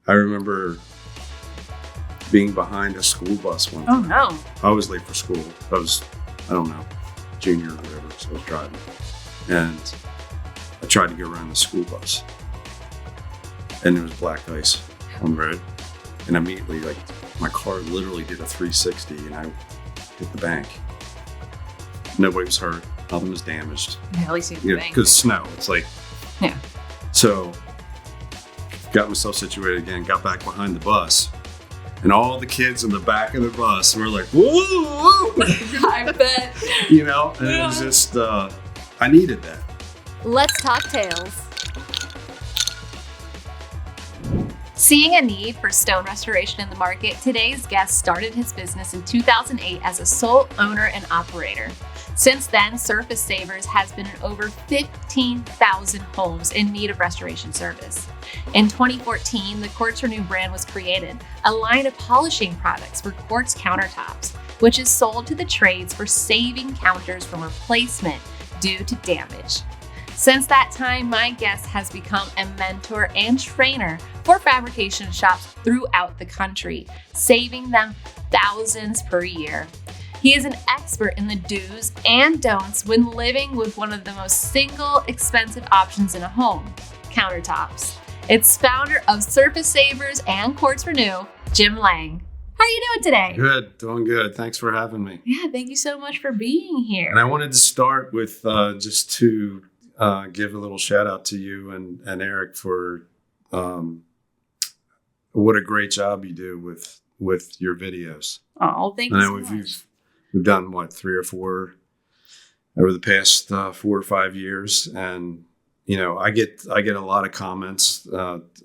I remember being behind a school bus one time. Oh, no. I was late for school. I don't know, junior or whatever, so I was driving. And I tried to get around the school bus. And there was black ice on the road. And immediately, like, my car literally did a 360 and I hit the bank. Nobody was hurt. Nothing was damaged. Yeah, at least you hit the bank. Because snow, it's like... Yeah. So, got myself situated again, got back behind the bus. And all the kids in the back of the bus were like, whoa, whoa. I bet. You know, and it was just, I needed that. Let's talk tails. Seeing a need for stone restoration in the market, today's guest started his business in 2008 as a sole owner and operator. Since then, Surface Savers has been in over 15,000 homes in need of restoration service. In 2014, the Quartz Renew brand was created, a line of polishing products for quartz countertops, which is sold to the trades for saving counters from replacement due to damage. Since that time, my guest has become a mentor and trainer for fabrication shops throughout the country, saving them thousands per year. He is an expert in the do's and don'ts when living with one of the most expensive options in a home, countertops. It's founder of Surface Savers and Quartz Renew, Jim Lang. How are you doing today? Good, doing good. Thanks for having me. Yeah, thank you so much for being here. And I wanted to start with just to give a little shout out to you and Eric for what a great job you do with your videos. Oh, thank you so much. We've done, 3 or 4 over the past 4 or 5 years. And, you know, I get a lot of comments,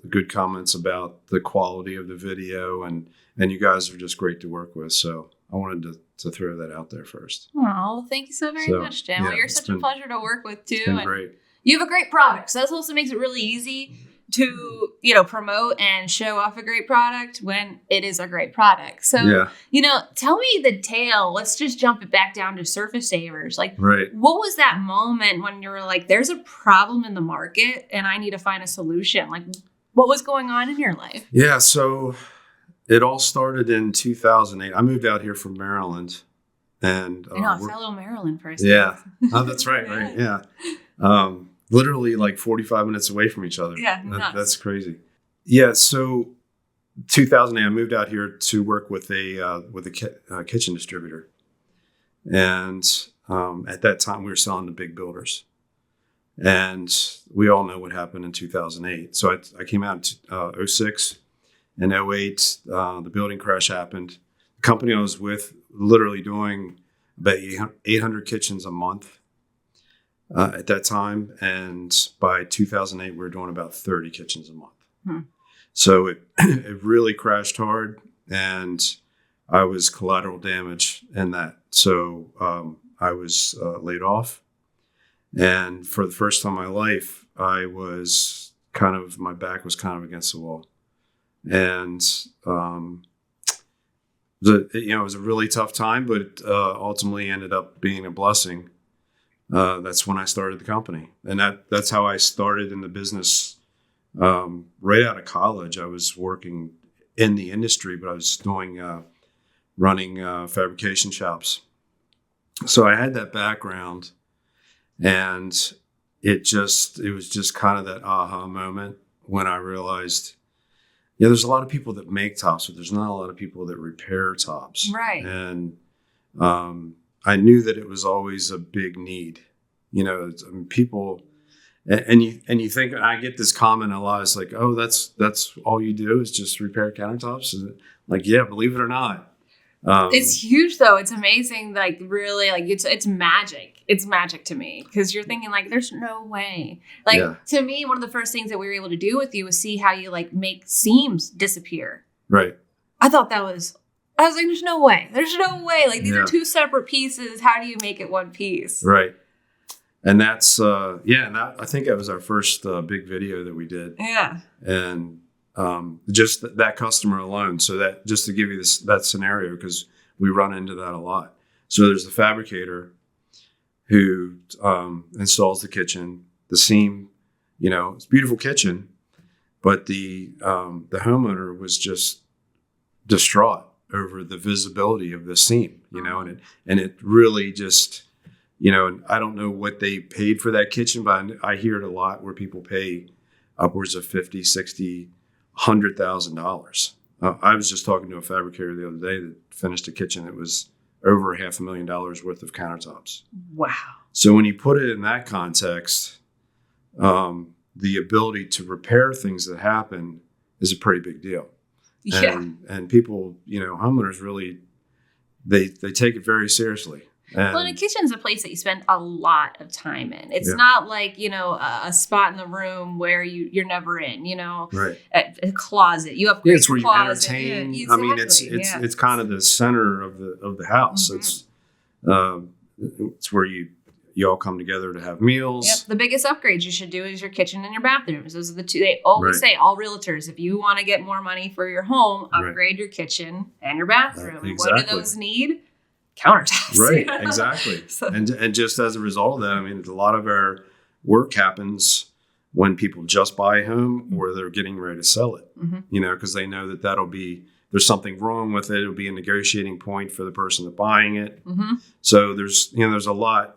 good comments about the quality of the video. And you guys are just great to work with. So I wanted to throw that out there first. Oh, thank you so very much, Jim. Yeah, well, you're such a pleasure to work with, too. It's been great. You have a great product. So that also makes it really easy to, promote and show off a great product when it is a great product. So, tell me the tale. Let's just jump it back down to Surface Savers. Like, right. What was that moment when you were like, there's a problem in the market and I need to find a solution? Like, what was going on in your life? Yeah, so it all started in 2008. I moved out here from Maryland. And I know, a fellow Maryland person. Yeah. Oh, that's right. Right. Yeah. Literally like 45 minutes away from each other. Yeah, that's crazy. Yeah, so 2008, I moved out here to work with a kitchen distributor, and at that time we were selling to big builders, and we all know what happened in 2008. So I came out in 06 and 08. The building crash happened. The company I was with literally doing about 800 kitchens a month. At that time, and by 2008, we were doing about 30 kitchens a month. So it really crashed hard, and I was collateral damage in that. So I was laid off, and for the first time in my life, my back was kind of against the wall, and it was a really tough time, but it ultimately ended up being a blessing. That's when I started the company, and that's how I started in the business. Right out of college, I was working in the industry, but I was doing running fabrication shops. So I had that background, and it was just kind of that aha moment when I realized, there's a lot of people that make tops, but there's not a lot of people that repair tops. Right. And I knew that it was always a big need, people, and you think, I get this comment a lot. It's like, oh, that's all you do is just repair countertops. And like, yeah, believe it or not. It's huge though. It's amazing. Like really, like it's magic. It's magic to me because you're thinking like, there's no way. Like to me, one of the first things that we were able to do with you was see how you like make seams disappear. Right. I thought I was like, there's no way. There's no way. Like these are two separate pieces. How do you make it one piece? Right. And that's, I think that was our first big video that we did. Yeah. And just that customer alone. So that, just to give you that scenario, because we run into that a lot. So there's the fabricator who installs the kitchen, the seam, it's a beautiful kitchen. But the homeowner was just distraught over the visibility of the seam, and it really just, and I don't know what they paid for that kitchen, but I hear it a lot where people pay upwards of $50,000, $60,000, $100,000. I was just talking to a fabricator the other day that finished a kitchen that was over $500,000 worth of countertops. Wow. So when you put it in that context, the ability to repair things that happen is a pretty big deal. Yeah. And people, homeowners really, they take it very seriously. And a kitchen's a place that you spend a lot of time in. It's Yeah. not like, a spot in the room where you're never in, Right. a closet. You upgrade It's where your you closet. entertain. Yeah, I mean, exactly. it's kind of the center of the house. Mhm. It's where you all come together to have meals. Yep. The biggest upgrades you should do is your kitchen and your bathrooms. Those are the two. They always Right. say, all realtors, if you want to get more money for your home, Right. upgrade your kitchen and your bathroom. And what Exactly. do those need? Countertops. Right, exactly. So- And just as a result of that, I mean, a lot of our work happens when people just buy a home or they're getting ready to sell it, Mhm. because they know that there's something wrong with it. It'll be a negotiating point for the person that's buying it. Mhm. So there's a lot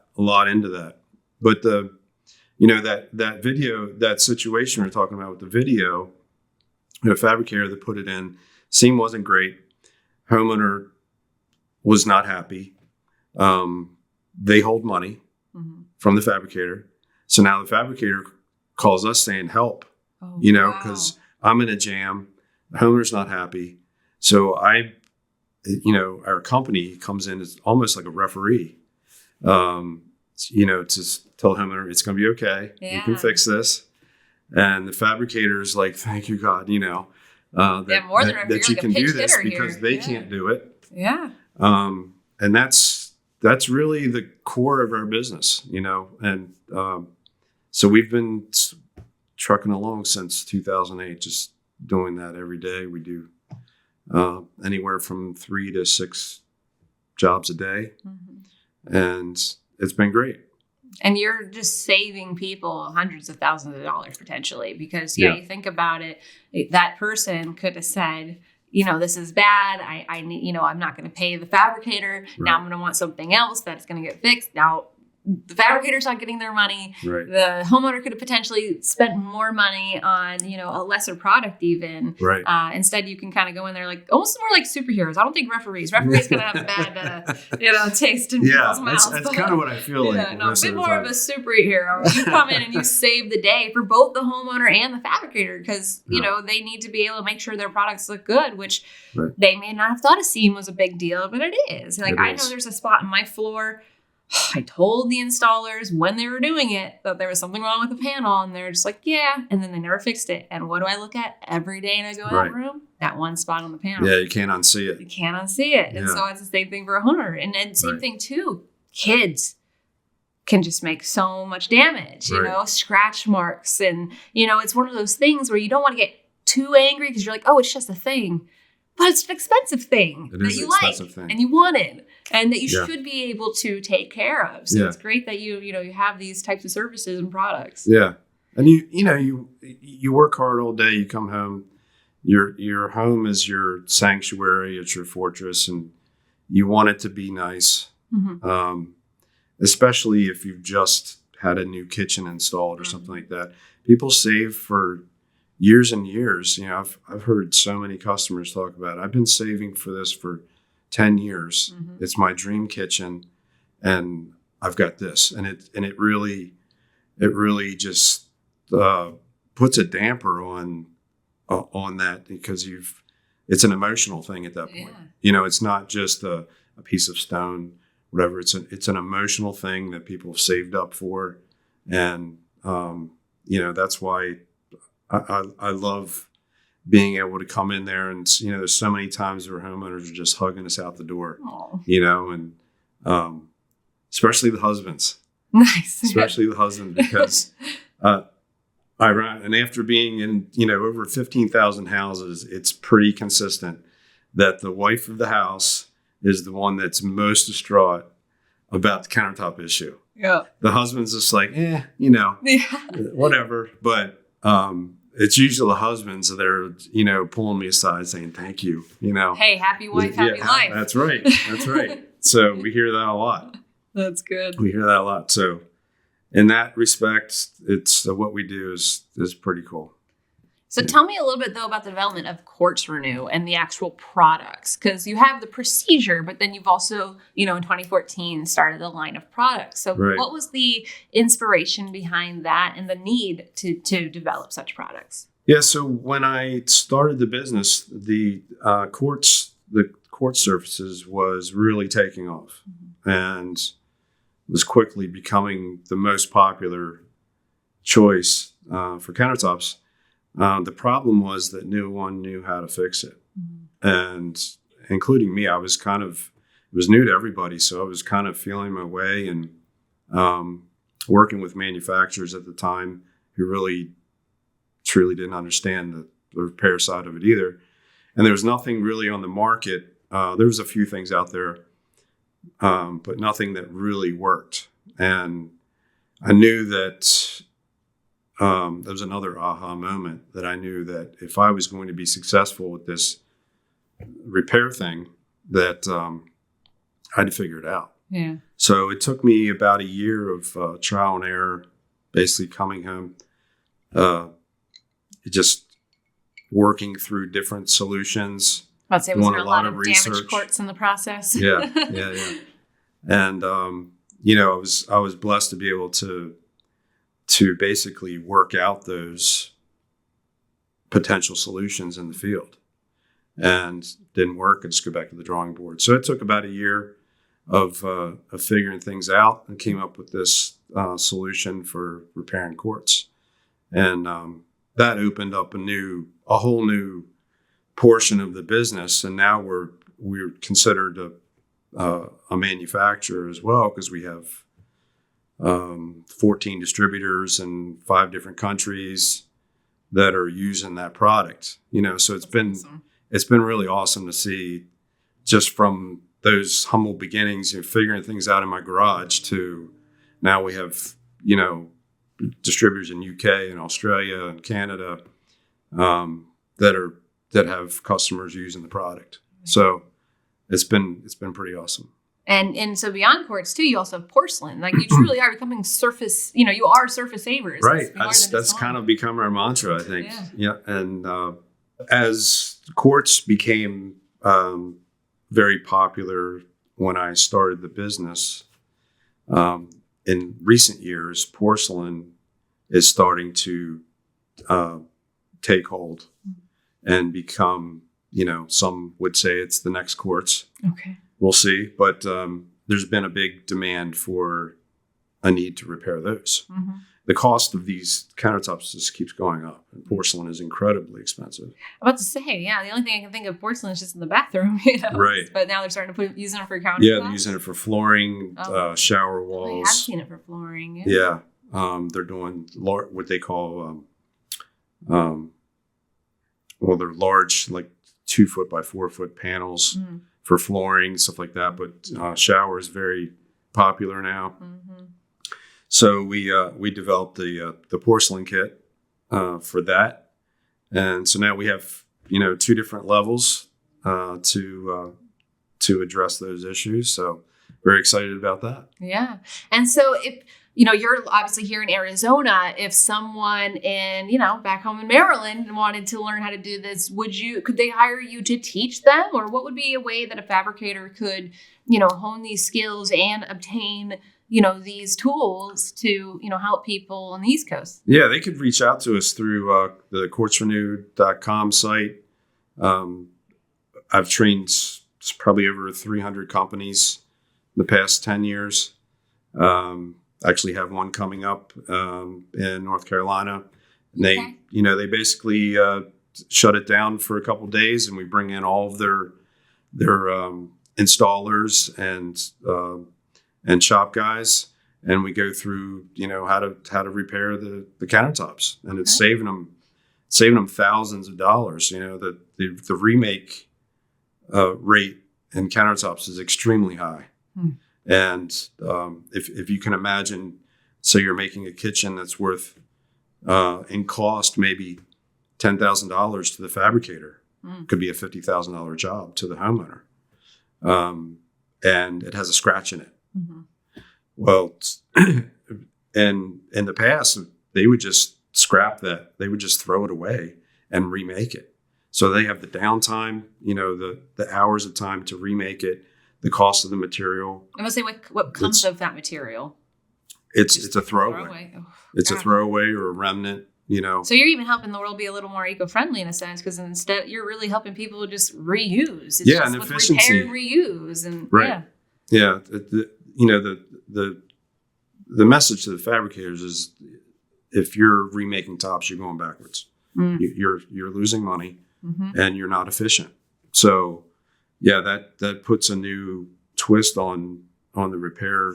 into that. But that video, that situation we're talking about with the video, the fabricator that put it in, seam wasn't great. Homeowner was not happy. They hold money Mhm. from the fabricator. So now the fabricator calls us saying, help, Oh, because I'm in a jam. The homeowner's not happy. So our company comes in as almost like a referee, to tell the homeowner it's going to be okay. Yeah. You can fix this. And the fabricator's like, thank you, God, more than a that you like a can do pinch this hitter because here. they Yeah. can't do it. Yeah. And that's really the core of our business, and so we've been trucking along since 2008, just doing that every day. We do anywhere from 3 to 6 jobs a day, Mhm. and it's been great. And you're just saving people hundreds of thousands of dollars potentially because, Yeah. you think about it, that person could have said, this is bad. I need, I'm not going to pay the fabricator. Now I'm going to want something else that's going to get fixed. Now the fabricator's not getting their money. Right. The homeowner could have potentially spent more money on, a lesser product even. Right. Instead, you can kind of go in there like almost more like superheroes. I don't think referees going to have a bad, taste in Yeah, people's mouths. that's kind of what I feel like. Yeah, no, a most bit of the more of time. a superhero. You come in and you save the day for both the homeowner and the fabricator because, they need to be able to make sure their products look good, which Right. they may not have thought a seam was a big deal, but it is. Like, It I is. know there's a spot in my floor. I told the installers when they were doing it that there was something wrong with the panel, and they're just like, yeah. And then they never fixed it. And what do I look at every day when I go in Right. that room? That one spot on the panel. Yeah, you can't unsee You it. can't unsee it. And Yeah. so it's the same thing for a homeowner. And then same Right. thing too. Kids can just make so much damage, Right. scratch marks. And, it's one of those things where you don't want to get too angry because you're like, oh, it's just a thing. But it's an expensive thing It that is you an like expensive thing. and you wanted and that you Yeah. should be able to take care of. So Yeah. it's great that you have these types of services and products. Yeah, and you work hard all day. You come home. Your home is your sanctuary. It's your fortress, and you want it to be nice. Mhm. Especially if you've just had a new kitchen installed or something like that. People save for years and years. I've heard so many customers talk about it. I've been saving for this for 10 years. Mhm. It's my dream kitchen, and I've got this, and it really just puts a damper on that because it's an emotional thing at that point. Yeah. It's not just a piece of stone, whatever. It's an emotional thing that people have saved up for, and that's why I love being able to come in there and there's so many times where homeowners are just hugging us out the door, Oh, and especially the husbands, nice. especially the husbands because and after being in over 15,000 houses, it's pretty consistent that the wife of the house is the one that's most distraught about the countertop issue. Yeah. The husband's just like, Yeah. whatever. But it's usually the husbands that are, pulling me aside saying, thank you, Hey, happy wife, happy life. That's right. That's right. So we hear that a lot. That's good. We hear that a lot. So in that respect, it's what we do is pretty cool. So tell me a little bit, though, about the development of Quartz Renew and the actual products, because you have the procedure, but then you've also, in 2014 started the line of products. So What was the inspiration behind that and the need to develop such products? Yeah. So when I started the business, the quartz surfaces was really taking off and was quickly becoming the most popular choice for countertops. The problem was that no one knew how to fix it. And including me, it was new to everybody. So I was kind of feeling my way and working with manufacturers at the time who really, truly didn't understand the repair side of it either. And there was nothing really on the market. There was a few things out there, but nothing that really worked. And I knew that there was another aha moment that I knew that if I was going to be successful with this repair thing, that I had to figure it out. Yeah. So it took me about a year of trial and error, basically coming home, just working through different solutions. I'd say, was there a lot of research. Damaged quartz in the process? Yeah. And I was blessed to be able to basically work out those potential solutions in the field, and didn't work. I just go back to the drawing board. So it took about a year of figuring things out and came up with this solution for repairing quartz, and that opened up a whole new portion of the business. And now we're considered a manufacturer as well, because we have 14 distributors in 5 different countries that are using that product. So it's been awesome. It's been really awesome to see, just from those humble beginnings, figuring things out in my garage, to now we have distributors in UK and Australia and Canada that have customers using the product. So it's been pretty awesome. And so beyond quartz too, you also have porcelain. Like, you truly are becoming surface. You are surface savers. Right. That's kind of become our mantra, I think. Yeah. And as quartz became very popular when I started the business, in recent years, porcelain is starting to take hold and become, some would say it's the next quartz. Okay. We'll see. But there's been a big demand for a need to repair those. Mm-hmm. The cost of these countertops just keeps going up, and porcelain is incredibly expensive. I'm about to say, yeah, the only thing I can think of porcelain is just in the bathroom, Right. But now they're starting to using it for countertops. Yeah, they're using it for flooring, shower walls. I have seen it for flooring. Yeah. They're doing what they call, they're large, like 2 foot by 4 foot panels for flooring, stuff like that. But shower is very popular now. Mm-hmm. So we developed the porcelain kit for that, and so now we have 2 different levels to address those issues. So very excited about that. Yeah, and so if you're obviously here in Arizona, if someone in back home in Maryland wanted to learn how to do this, could they hire you to teach them, or what would be a way that a fabricator could hone these skills and obtain these tools to, help people on the East Coast? Yeah, they could reach out to us through the quartzrenew.com site. I've trained probably over 300 companies in the past 10 years. Actually have one coming up in North Carolina. And they basically shut it down for a couple of days, and we bring in all of their installers and shop guys, and we go through how to repair the countertops, and it's saving them thousands of dollars. The remake rate in countertops is extremely high. And if you can imagine, say you're making a kitchen that's worth in cost maybe $10,000 to the fabricator. Could be a $50,000 job to the homeowner. And it has a scratch in it. Well, and in the past, they would just scrap that. They would just throw it away and remake it. So they have the downtime, the hours of time to remake it, the cost of the material. I must say, what comes of that material? It's a throwaway. Oh, it's a throwaway or a remnant. So you're even helping the world be a little more eco-friendly in a sense, because instead you're really helping people just reuse. It's just and with efficiency. Repair and reuse, and right. Yeah. The message to the fabricators is, if you're remaking tops, you're going backwards. You're losing money, and you're not efficient. So, that puts a new twist on the repair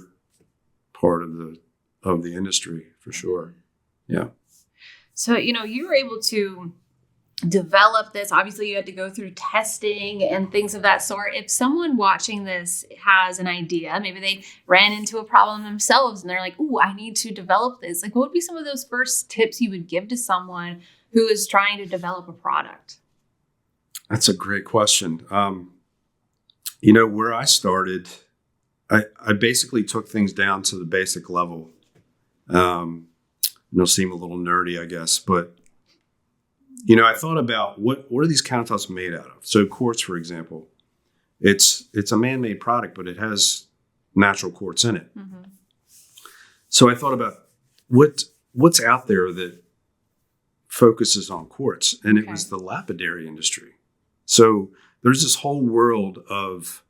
part of the industry for sure. Yeah. So, you were able to develop this. Obviously, you had to go through testing and things of that sort. If someone watching this has an idea, maybe they ran into a problem themselves and they're like, "Ooh, I need to develop this." Like, what would be some of those first tips you would give to someone who is trying to develop a product? That's a great question. Where I started, I basically took things down to the basic level. It'll seem a little nerdy, I guess, but I thought about what are these countertops made out of? So quartz, for example, it's a man-made product, but it has natural quartz in it. So I thought about what's out there that focuses on quartz, and it was the lapidary industry. So there's this whole world of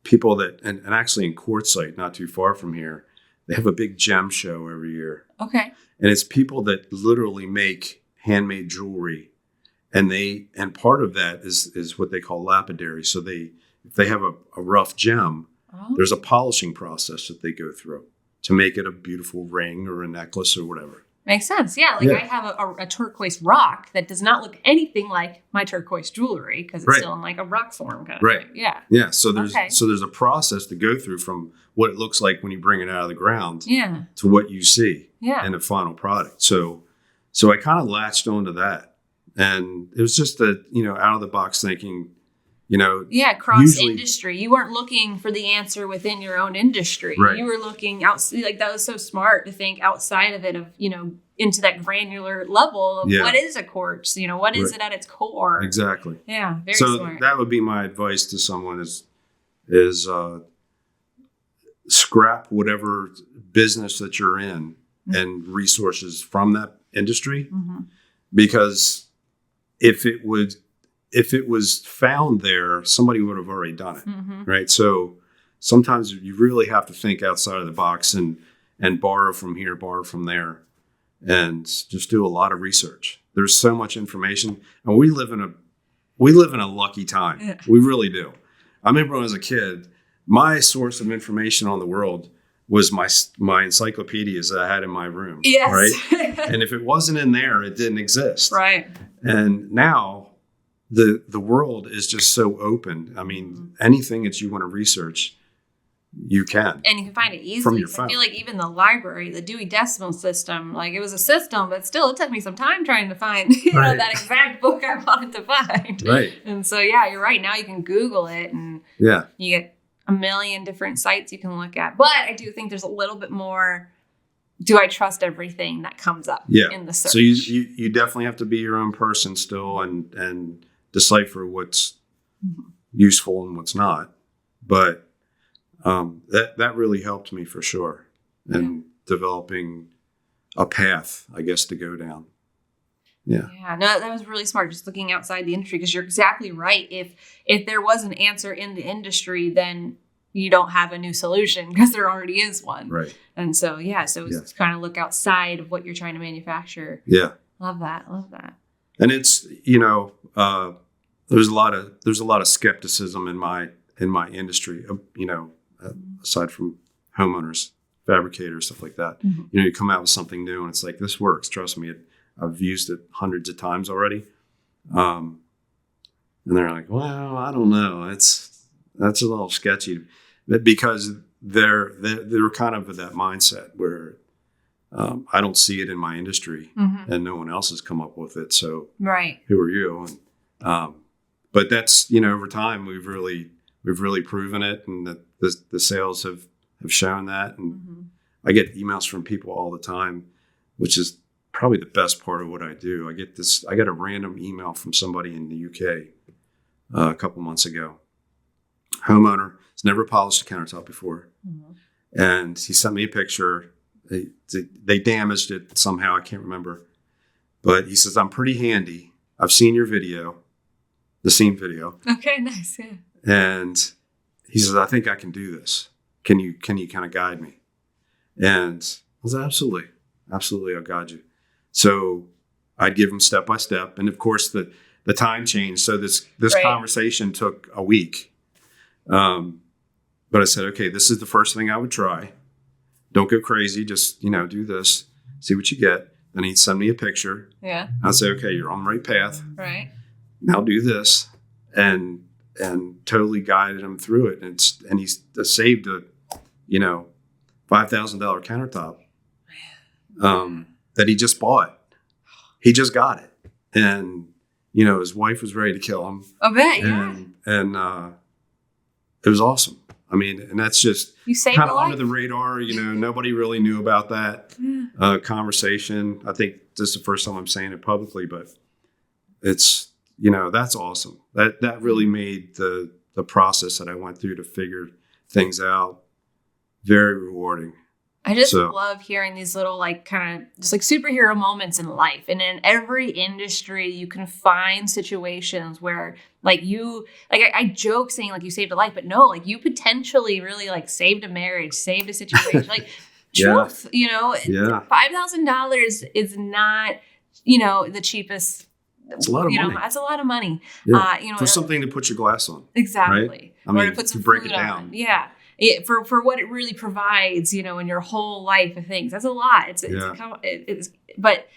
people that, and actually in Quartzsite, not too far from here, they have a big gem show every year. Okay. And it's people that literally make handmade jewelry. And part of that is what they call lapidary. So if they have a rough gem, there's a polishing process that they go through to make it a beautiful ring or a necklace or whatever. Makes sense. Yeah. I have a turquoise rock that does not look anything like my turquoise jewelry, because it's still in like a rock form kind of thing. Yeah. Yeah. So there's a process to go through from what it looks like when you bring it out of the ground to what you see in a final product. So I kind of latched onto that, and it was just out of the box thinking, cross industry. You weren't looking for the answer within your own industry. Right. You were looking out. Like, that was so smart to think outside of it, of into that granular level of what is a quartz. What is it at its core? Exactly. Yeah. Very so smart. That would be my advice to someone: is scrap whatever business that you're in and resources from that industry, because if it was found there, somebody would have already done it, right? So sometimes you really have to think outside of the box and borrow from here, borrow from there, and just do a lot of research. There's so much information, and we live in a lucky time. Yeah. We really do. I remember when I was a kid, my source of information on the world was my encyclopedias that I had in my room. Yes. Right. And if it wasn't in there, it didn't exist. Right. And now the world is just so open. I mean, anything that you want to research, you can. And you can find it easily. From your phone. I feel like even the library, the Dewey Decimal System, like, it was a system, but still it took me some time trying to find that exact book I wanted to find. Right. And so, you're right. Now you can Google it, and you get a million different sites you can look at. But I do think there's a little bit more, do I trust everything that comes up in the search? So you definitely have to be your own person still and decipher what's useful and what's not. But that really helped me for sure in developing a path, I guess, to go down. Yeah. Yeah. No, that was really smart. Just looking outside the industry, because you're exactly right. If there was an answer in the industry, then you don't have a new solution, because there already is one. Right. And so, it's kind of look outside of what you're trying to manufacture. Yeah. Love that. And it's, there's a lot of skepticism in my industry, aside from homeowners, fabricators, stuff like that. You come out with something new and it's like, this works. Trust me. I've used it hundreds of times already. And they're like, well, I don't know. That's a little sketchy, because they're kind of with that mindset where I don't see it in my industry, and no one else has come up with it. So who are you? And, but that's, over time we've really proven it, and the sales have shown that. And I get emails from people all the time, which is probably the best part of what I do. I got a random email from somebody in the UK a couple months ago. Homeowner has never polished a countertop before, and he sent me a picture. They damaged it somehow. I can't remember. But he says, I'm pretty handy. I've seen your video, the scene video. Okay, nice. Yeah. And he says, I think I can do this. Can you kind of guide me? And I was like, absolutely, I'll guide you. So I'd give him step by step. And of course, the time changed. So this conversation took a week. But I said, okay, this is the first thing I would try. Don't go crazy. Just, do this, see what you get. Then he'd send me a picture. Yeah. I'd say, okay, you're on the right path. Right. Now do this. And totally guided him through it. And he's saved a, $5,000 countertop that he just bought. He just got it. And, his wife was ready to kill him. I bet, yeah. And it was awesome. I mean, and that's just kind of under the radar. Nobody really knew about that conversation. I think this is the first time I'm saying it publicly, but it's, that's awesome. That really made the process that I went through to figure things out very rewarding. I just love hearing these little kind of just superhero moments in life. And in every industry, you can find situations where I joke saying you saved a life, but no, you potentially really saved a marriage, saved a situation. Truth, $5,000 is not, the cheapest. It's a lot of money. That's a lot of money. Yeah. For something to put your glass on. Exactly. Right? I mean, to put some break it down. On. Yeah. For what it really provides, in your whole life of things. That's a lot. But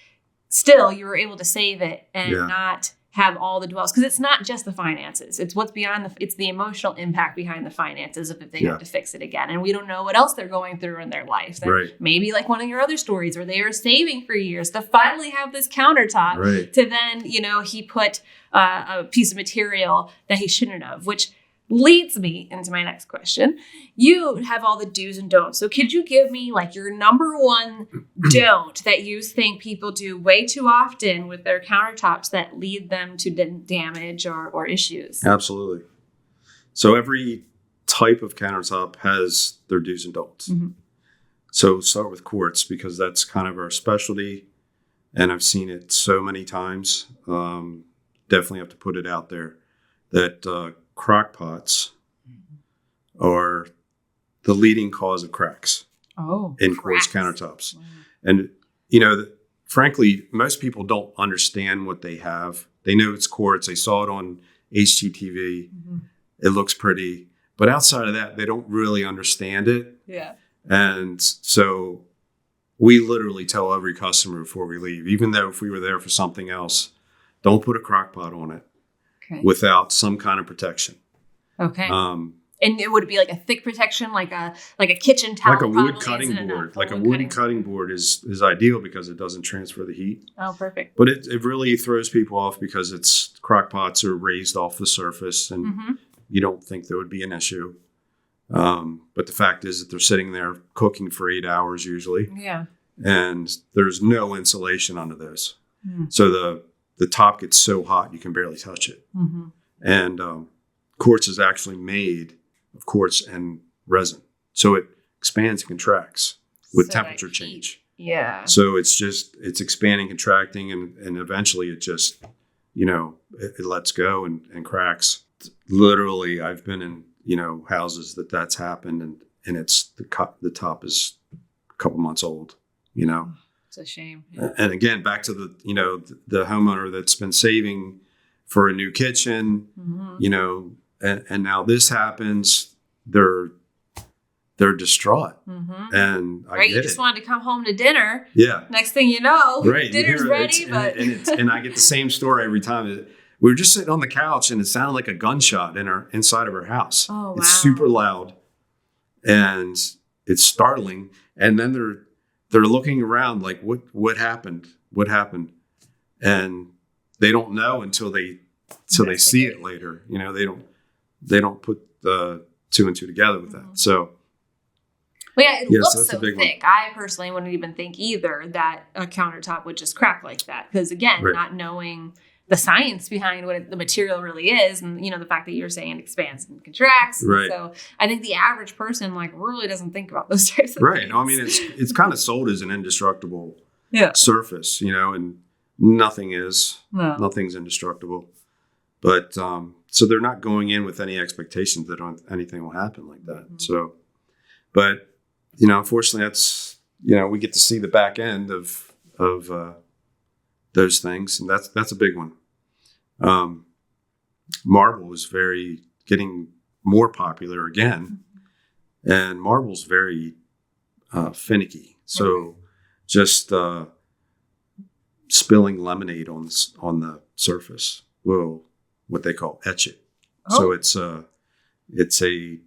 still, you were able to save it and not have all the dwells, because it's not just the finances. It's what's beyond it's the emotional impact behind the finances if they have to fix it again. And we don't know what else they're going through in their life. Maybe one of your other stories where they were saving for years to finally have this countertop to then, he put a piece of material that he shouldn't have, which leads me into my next question. You have all the do's and don'ts. So could you give me your number one don't that you think people do way too often with their countertops that lead them to damage or issues? Absolutely. So every type of countertop has their do's and don'ts. So start with quartz, because that's kind of our specialty. And I've seen it so many times. Definitely have to put it out there that crock pots are the leading cause of cracks in quartz countertops. Wow. And, frankly, most people don't understand what they have. They know it's quartz. They saw it on HGTV. It looks pretty. But outside of that, they don't really understand it. Yeah. And so we literally tell every customer before we leave, even though if we were there for something else, don't put a crock pot on it without some kind of protection. Okay. And it would be a thick protection, like a kitchen towel. Like a wood cutting board. A wood cutting board is ideal because it doesn't transfer the heat. Oh, perfect. But it really throws people off because crock pots are raised off the surface and you don't think there would be an issue. But the fact is that they're sitting there cooking for 8 hours usually. Yeah. And there's no insulation under those. So the top gets so hot you can barely touch it. And quartz is actually made of quartz and resin. So it expands and contracts with temperature change. Yeah. So it's expanding, contracting, and eventually it just, it lets go and cracks. Literally, I've been in, houses that's happened and it's the top is a couple months old, It's a shame. Yeah. And again, back to the homeowner that's been saving for a new kitchen, and now this happens, they're distraught. And I get you just wanted to come home to dinner. Yeah. Next thing you know, dinner's ready. And I get the same story every time. We were just sitting on the couch and it sounded like a gunshot inside of our house. Oh, wow. It's super loud and it's startling. And then they're looking around like, what happened? What happened? And they don't know until they see it later. You know, they don't put the two and two together with that. So. Well, yeah, it looks so so thick. I personally wouldn't even think either that a countertop would just crack like that. Because again, not knowing the science behind what the material really is, and you know the fact that you're saying it expands and contracts. Right. So I think the average person like really doesn't think about those types of things. No, I mean it's kind of sold as an indestructible surface, you know, and nothing's indestructible. But so they're not going in with any expectations that anything will happen like that. Mm-hmm. So, but you know, unfortunately, that's, you know, we get to see the back end of those things, and that's a big one. Marble is getting more popular again, and marble's very finicky. So just spilling lemonade on the surface will, what they call, etch it. Oh. So it's a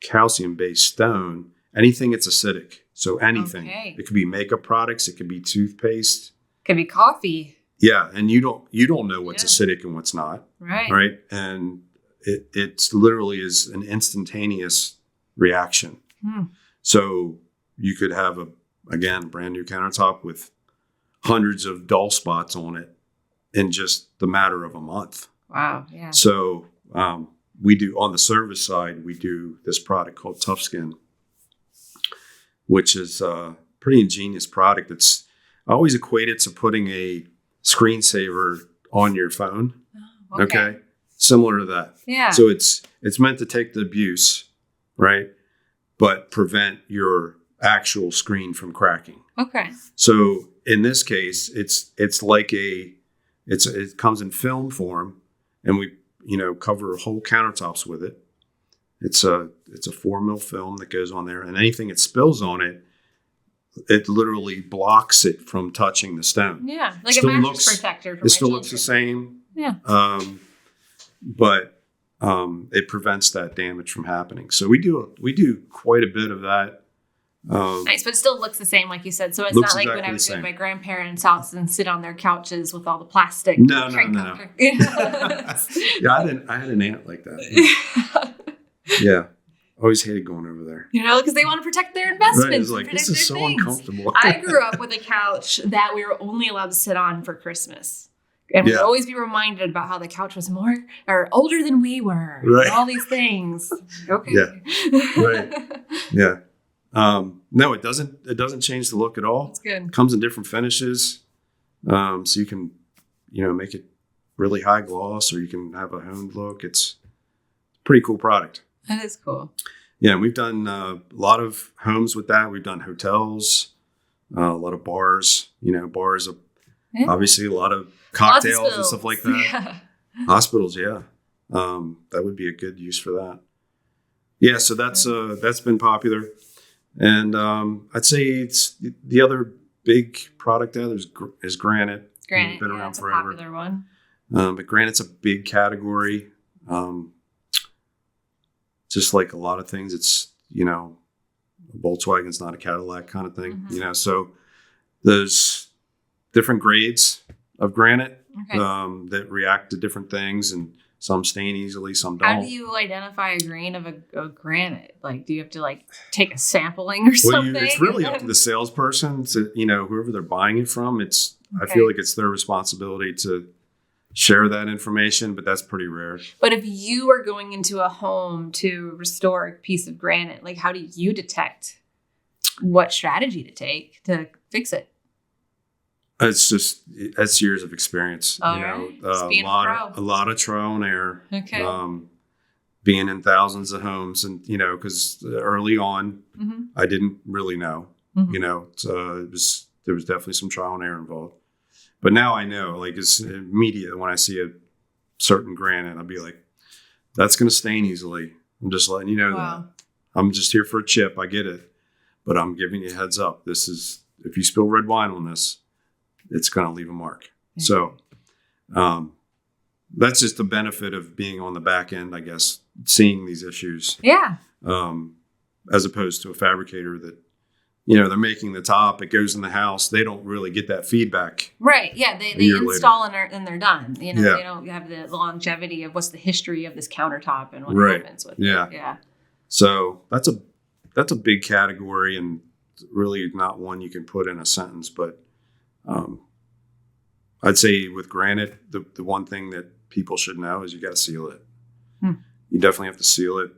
calcium-based stone. Anything it's acidic. So anything. Okay. It could be makeup products. It could be toothpaste. Could be coffee. Yeah, and you don't know what's acidic and what's not. Right. And it's literally is an instantaneous reaction. So you could have a brand new countertop with hundreds of dull spots on it in just the matter of a month. Wow. Yeah. So we do, on the service side, we do this product called Tough Skin, which is a pretty ingenious product. I always equate it to putting a screensaver on your phone. Oh, okay. Similar to that. Yeah. So it's meant to take the abuse, right? But prevent your actual screen from cracking. Okay. So in this case, it's like it comes in film form, and we, you know, cover whole countertops with it. It's a 4 mil film that goes on there, and anything that spills on it, it literally blocks it from touching the stone. Yeah, like a mattress protector. It still looks the same. Yeah. But it prevents that damage from happening. So we do quite a bit of that. Nice, but it still looks the same, like you said. So it's not like when I would go to my grandparents' house and sit on their couches with all the plastic. No. Yeah, I had an aunt like that. Yeah. Always hated going over there. You know, because they want to protect their investments. Right, it's like, this is so uncomfortable. I grew up with a couch that we were only allowed to sit on for Christmas. And we'd always be reminded about how the couch was older than we were. Right. And all these things. Okay. Yeah. Right. Yeah. No, it doesn't change the look at all. It's good. It comes in different finishes. So you can, you know, make it really high gloss, or you can have a honed look. It's a pretty cool product. That is cool. Yeah, we've done a lot of homes with that. We've done hotels, a lot of bars. You know, bars are obviously a lot of cocktails and stuff like that. Yeah. Hospitals, yeah. That would be a good use for that. Yeah, so that's been popular. And I'd say it's the other big product there is granite. Granite, been around forever. A popular one. But granite's a big category. Just like a lot of things, it's, you know, Volkswagen's not a Cadillac kind of thing, you know. So there's different grades of granite that react to different things, and some stain easily, some don't. How do you identify a grain of a granite? Like, do you have to like take a sampling or something? It's really up to the salesperson to, you know, whoever they're buying it from. I feel like it's their responsibility to share that information, but that's pretty rare. But if you are going into a home to restore a piece of granite, like how do you detect what strategy to take to fix it? That's years of experience. All you right. know, a lot of trial and error. Okay. Being in thousands of homes, and you know, because early on, I didn't really know. You know, there was definitely some trial and error involved. But now I know, like, it's immediate when I see a certain granite, I'll be like, that's going to stain easily. I'm just letting you know that. I'm just here for a chip. I get it. But I'm giving you a heads up. If you spill red wine on this, it's going to leave a mark. So that's just the benefit of being on the back end, I guess, seeing these issues. Yeah. As opposed to a fabricator that they're making the top, it goes in the house. They don't really get that feedback. Right. Yeah. They install and they're done. They don't have the longevity of what's the history of this countertop and what happens with it. Yeah. So that's a big category, and really not one you can put in a sentence, but I'd say with granite, the one thing that people should know is you got to seal it. You definitely have to seal it,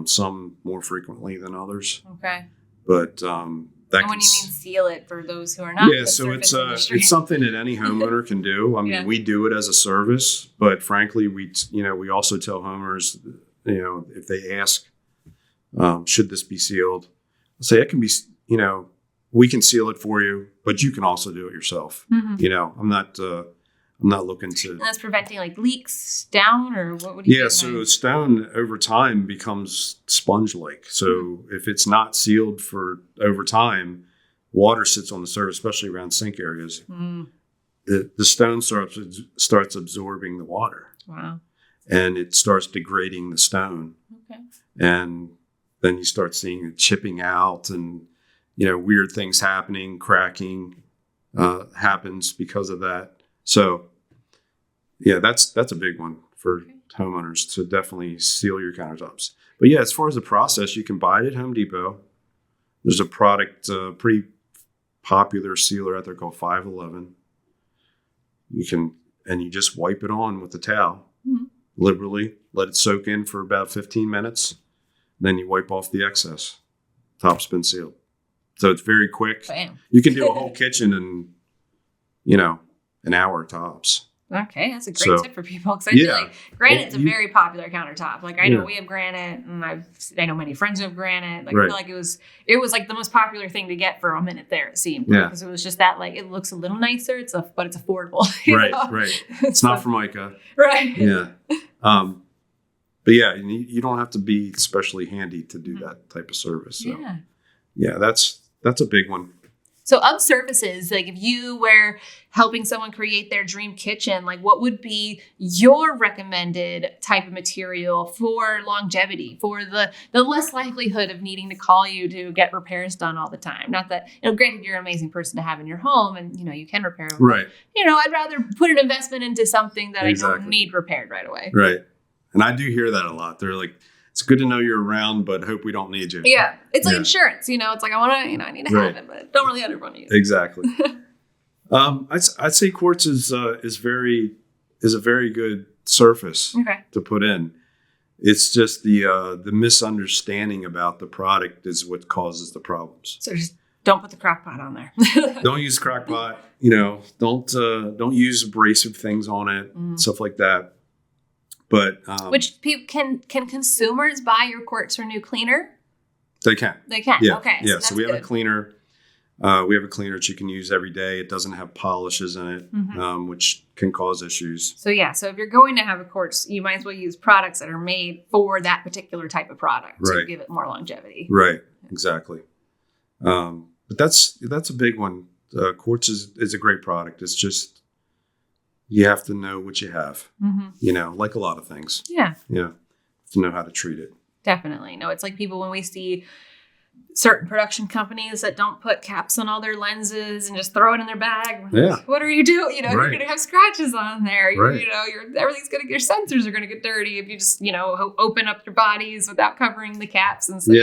some more frequently than others. Okay. But and when you mean seal it, for those who are not, so it's something that any homeowner can do. I mean, we do it as a service, but frankly, we also tell homeowners, if they ask, should this be sealed? I'll say it can be. We can seal it for you, but you can also do it yourself. I'm not looking to. And that's preventing like leaks down, or what would you? Yeah, so stone over time becomes sponge-like. So if it's not sealed for over time, water sits on the surface, especially around sink areas. The stone starts absorbing the water. Wow. And it starts degrading the stone. Okay. And then you start seeing it chipping out, and weird things happening, cracking happens because of that. So, yeah, that's a big one for homeowners, to definitely seal your countertops. But yeah, as far as the process, you can buy it at Home Depot. There's a product, pretty popular sealer out there called 511. You just wipe it on with a towel, liberally, let it soak in for about 15 minutes. Then you wipe off the excess. Top's been sealed. So it's very quick. Bam. You can do a whole kitchen in, an hour tops. Okay, that's a great tip for people, because I feel like granite's a very popular countertop. Like, I know we have granite, and I know many friends who have granite. Like, I feel like it was like the most popular thing to get for a minute there. It seemed, because it was just that, like, it looks a little nicer. But it's affordable. Right. It's not Formica. Right. Yeah. But yeah, you don't have to be especially handy to do that type of service. So. Yeah, that's a big one. So of surfaces, like if you were helping someone create their dream kitchen, like what would be your recommended type of material for longevity, for the less likelihood of needing to call you to get repairs done all the time? Not that, granted, you're an amazing person to have in your home, and, you can repair them. Right. But, I'd rather put an investment into something that I don't need repaired right away. Right. And I do hear that a lot. They're like, it's good to know you're around, but hope we don't need you. Yeah. It's like insurance, it's like, I need to have it, but I don't really ever want to use it. Exactly. I'd say quartz is a very good surface to put in. It's just the misunderstanding about the product is what causes the problems. So just don't put the crock pot on there. Don't use crock pot, don't use abrasive things on it, stuff like that. But which can consumers buy your Quartz Renew cleaner? They can. They can. Yeah. Okay. Yeah. So we have a cleaner. We have a cleaner that you can use every day. It doesn't have polishes in it, which can cause issues. So so if you're going to have a quartz, you might as well use products that are made for that particular type of product to give it more longevity. Right. Exactly. But that's a big one. Quartz is a great product. It's just, you have to know what you have, like a lot of things. Yeah. Yeah. To know how to treat it. Definitely. No, it's like people, when we see certain production companies that don't put caps on all their lenses and just throw it in their bag. Yeah. What are you doing? You're going to have scratches on there. Right. Everything's going to, your sensors are going to get dirty if you just, open up your bodies without covering the caps. And so,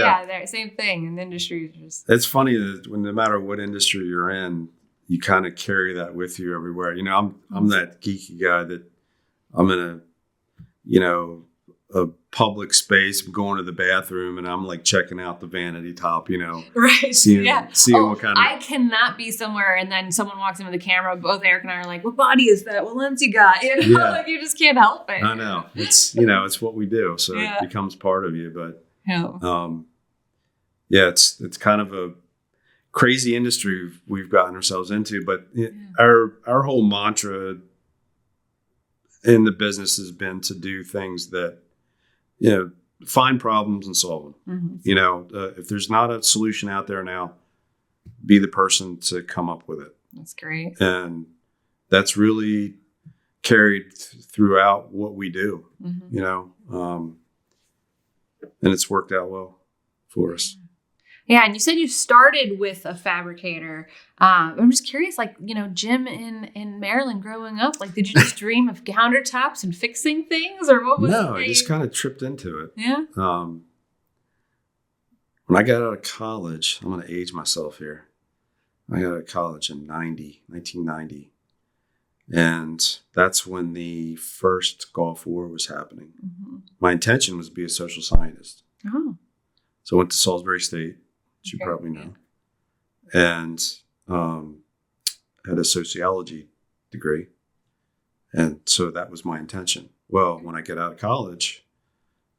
same thing in the industry. It's funny that no matter what industry you're in, you kind of carry that with you everywhere. I'm that geeky guy that I'm in a public space, I'm going to the bathroom, and I'm like checking out the vanity top, right? Seeing what kind of. I cannot be somewhere and then someone walks in with a camera. Both Eric and I are like, "What body is that? What lens you got?" Like you just can't help it. I know, it's it's what we do, so it becomes part of you. But it's kind of a crazy industry we've gotten ourselves into, but our whole mantra in the business has been to do things that find problems and solve them. If there's not a solution out there now, be the person to come up with it. That's great. And that's really carried throughout what we do. And it's worked out well for us. Yeah, and you said you started with a fabricator. I'm just curious, like, Jim in Maryland growing up, like, did you just dream of countertops and fixing things, or what was No, I just kind of tripped into it. Yeah. When I got out of college, I'm going to age myself here. I got out of college in 1990. And that's when the first Gulf War was happening. Mm-hmm. My intention was to be a social scientist. Oh. So I went to Salisbury State, which you probably know, and had a sociology degree. And so that was my intention. Well, when I get out of college,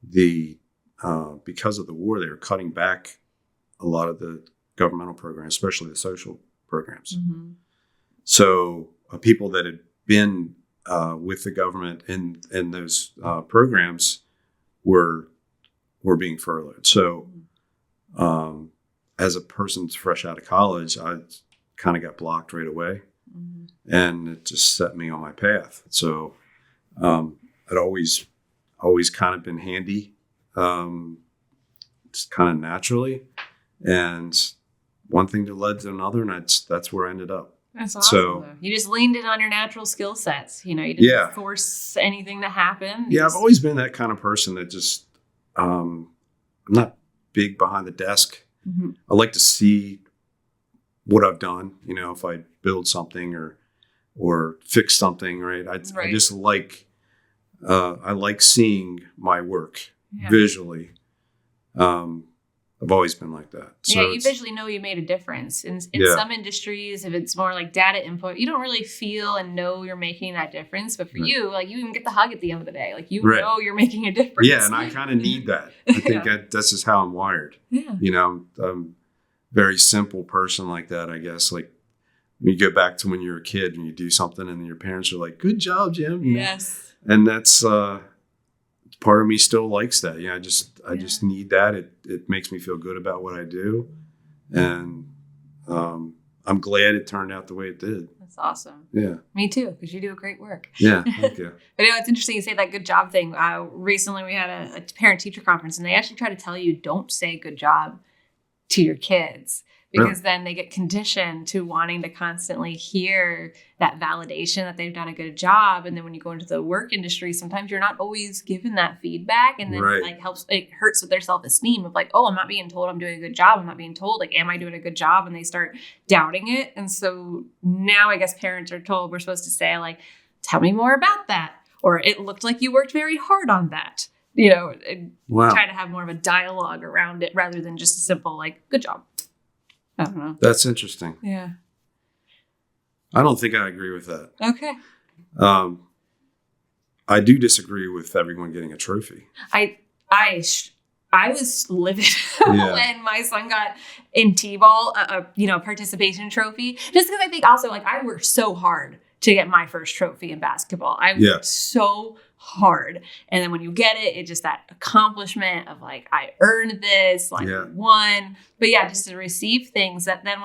because of the war, they were cutting back a lot of the governmental programs, especially the social programs. Mm-hmm. So people that had been with the government in those programs were being furloughed. So as a person fresh out of college, I kind of got blocked right away. Mm-hmm. And it just set me on my path. So I'd always kind of been handy, just kind of naturally. And one thing that led to another, and that's where I ended up. That's awesome. So, you just leaned in on your natural skill sets. You didn't force anything to happen. I've always been that kind of person that just, I'm not big behind the desk. Mm-hmm. I like to see what I've done. If I build something or fix something, right? I just like, I like seeing my work visually. I've always been like that. So you visually know you made a difference. In some industries, if it's more like data input, you don't really feel and know you're making that difference. But for you, like, you even get the hug at the end of the day. Like, know you're making a difference. Yeah, and I kind of need that. I think that's just how I'm wired. Yeah. I'm very simple person like that, I guess. Like, when you go back to when you were a kid and you do something and your parents are like, "Good job, Jim." Yes. And that's part of me still likes that. I just need that. It makes me feel good about what I do. And I'm glad it turned out the way it did. That's awesome. Yeah. Me too, because you do great work. Yeah, thank you. But it's interesting you say that good job thing. Recently we had a parent-teacher conference, and they actually try to tell you don't say good job to your kids. Because then they get conditioned to wanting to constantly hear that validation that they've done a good job. And then when you go into the work industry, sometimes you're not always given that feedback. And then it hurts with their self-esteem of like, oh, I'm not being told I'm doing a good job. I'm not being told, like, am I doing a good job? And they start doubting it. And so now I guess parents are told we're supposed to say, like, tell me more about that. Or it looked like you worked very hard on that. Try to have more of a dialogue around it rather than just a simple, like, good job. I don't know. That's interesting. Yeah. I don't think I agree with that. Okay. I do disagree with everyone getting a trophy. I was livid when my son got in T-ball a participation trophy. Just because I think also, like, I worked so hard to get my first trophy in basketball. I worked so hard. And then when you get it, it's just that accomplishment of like, I earned this, like I won. But just to receive things that then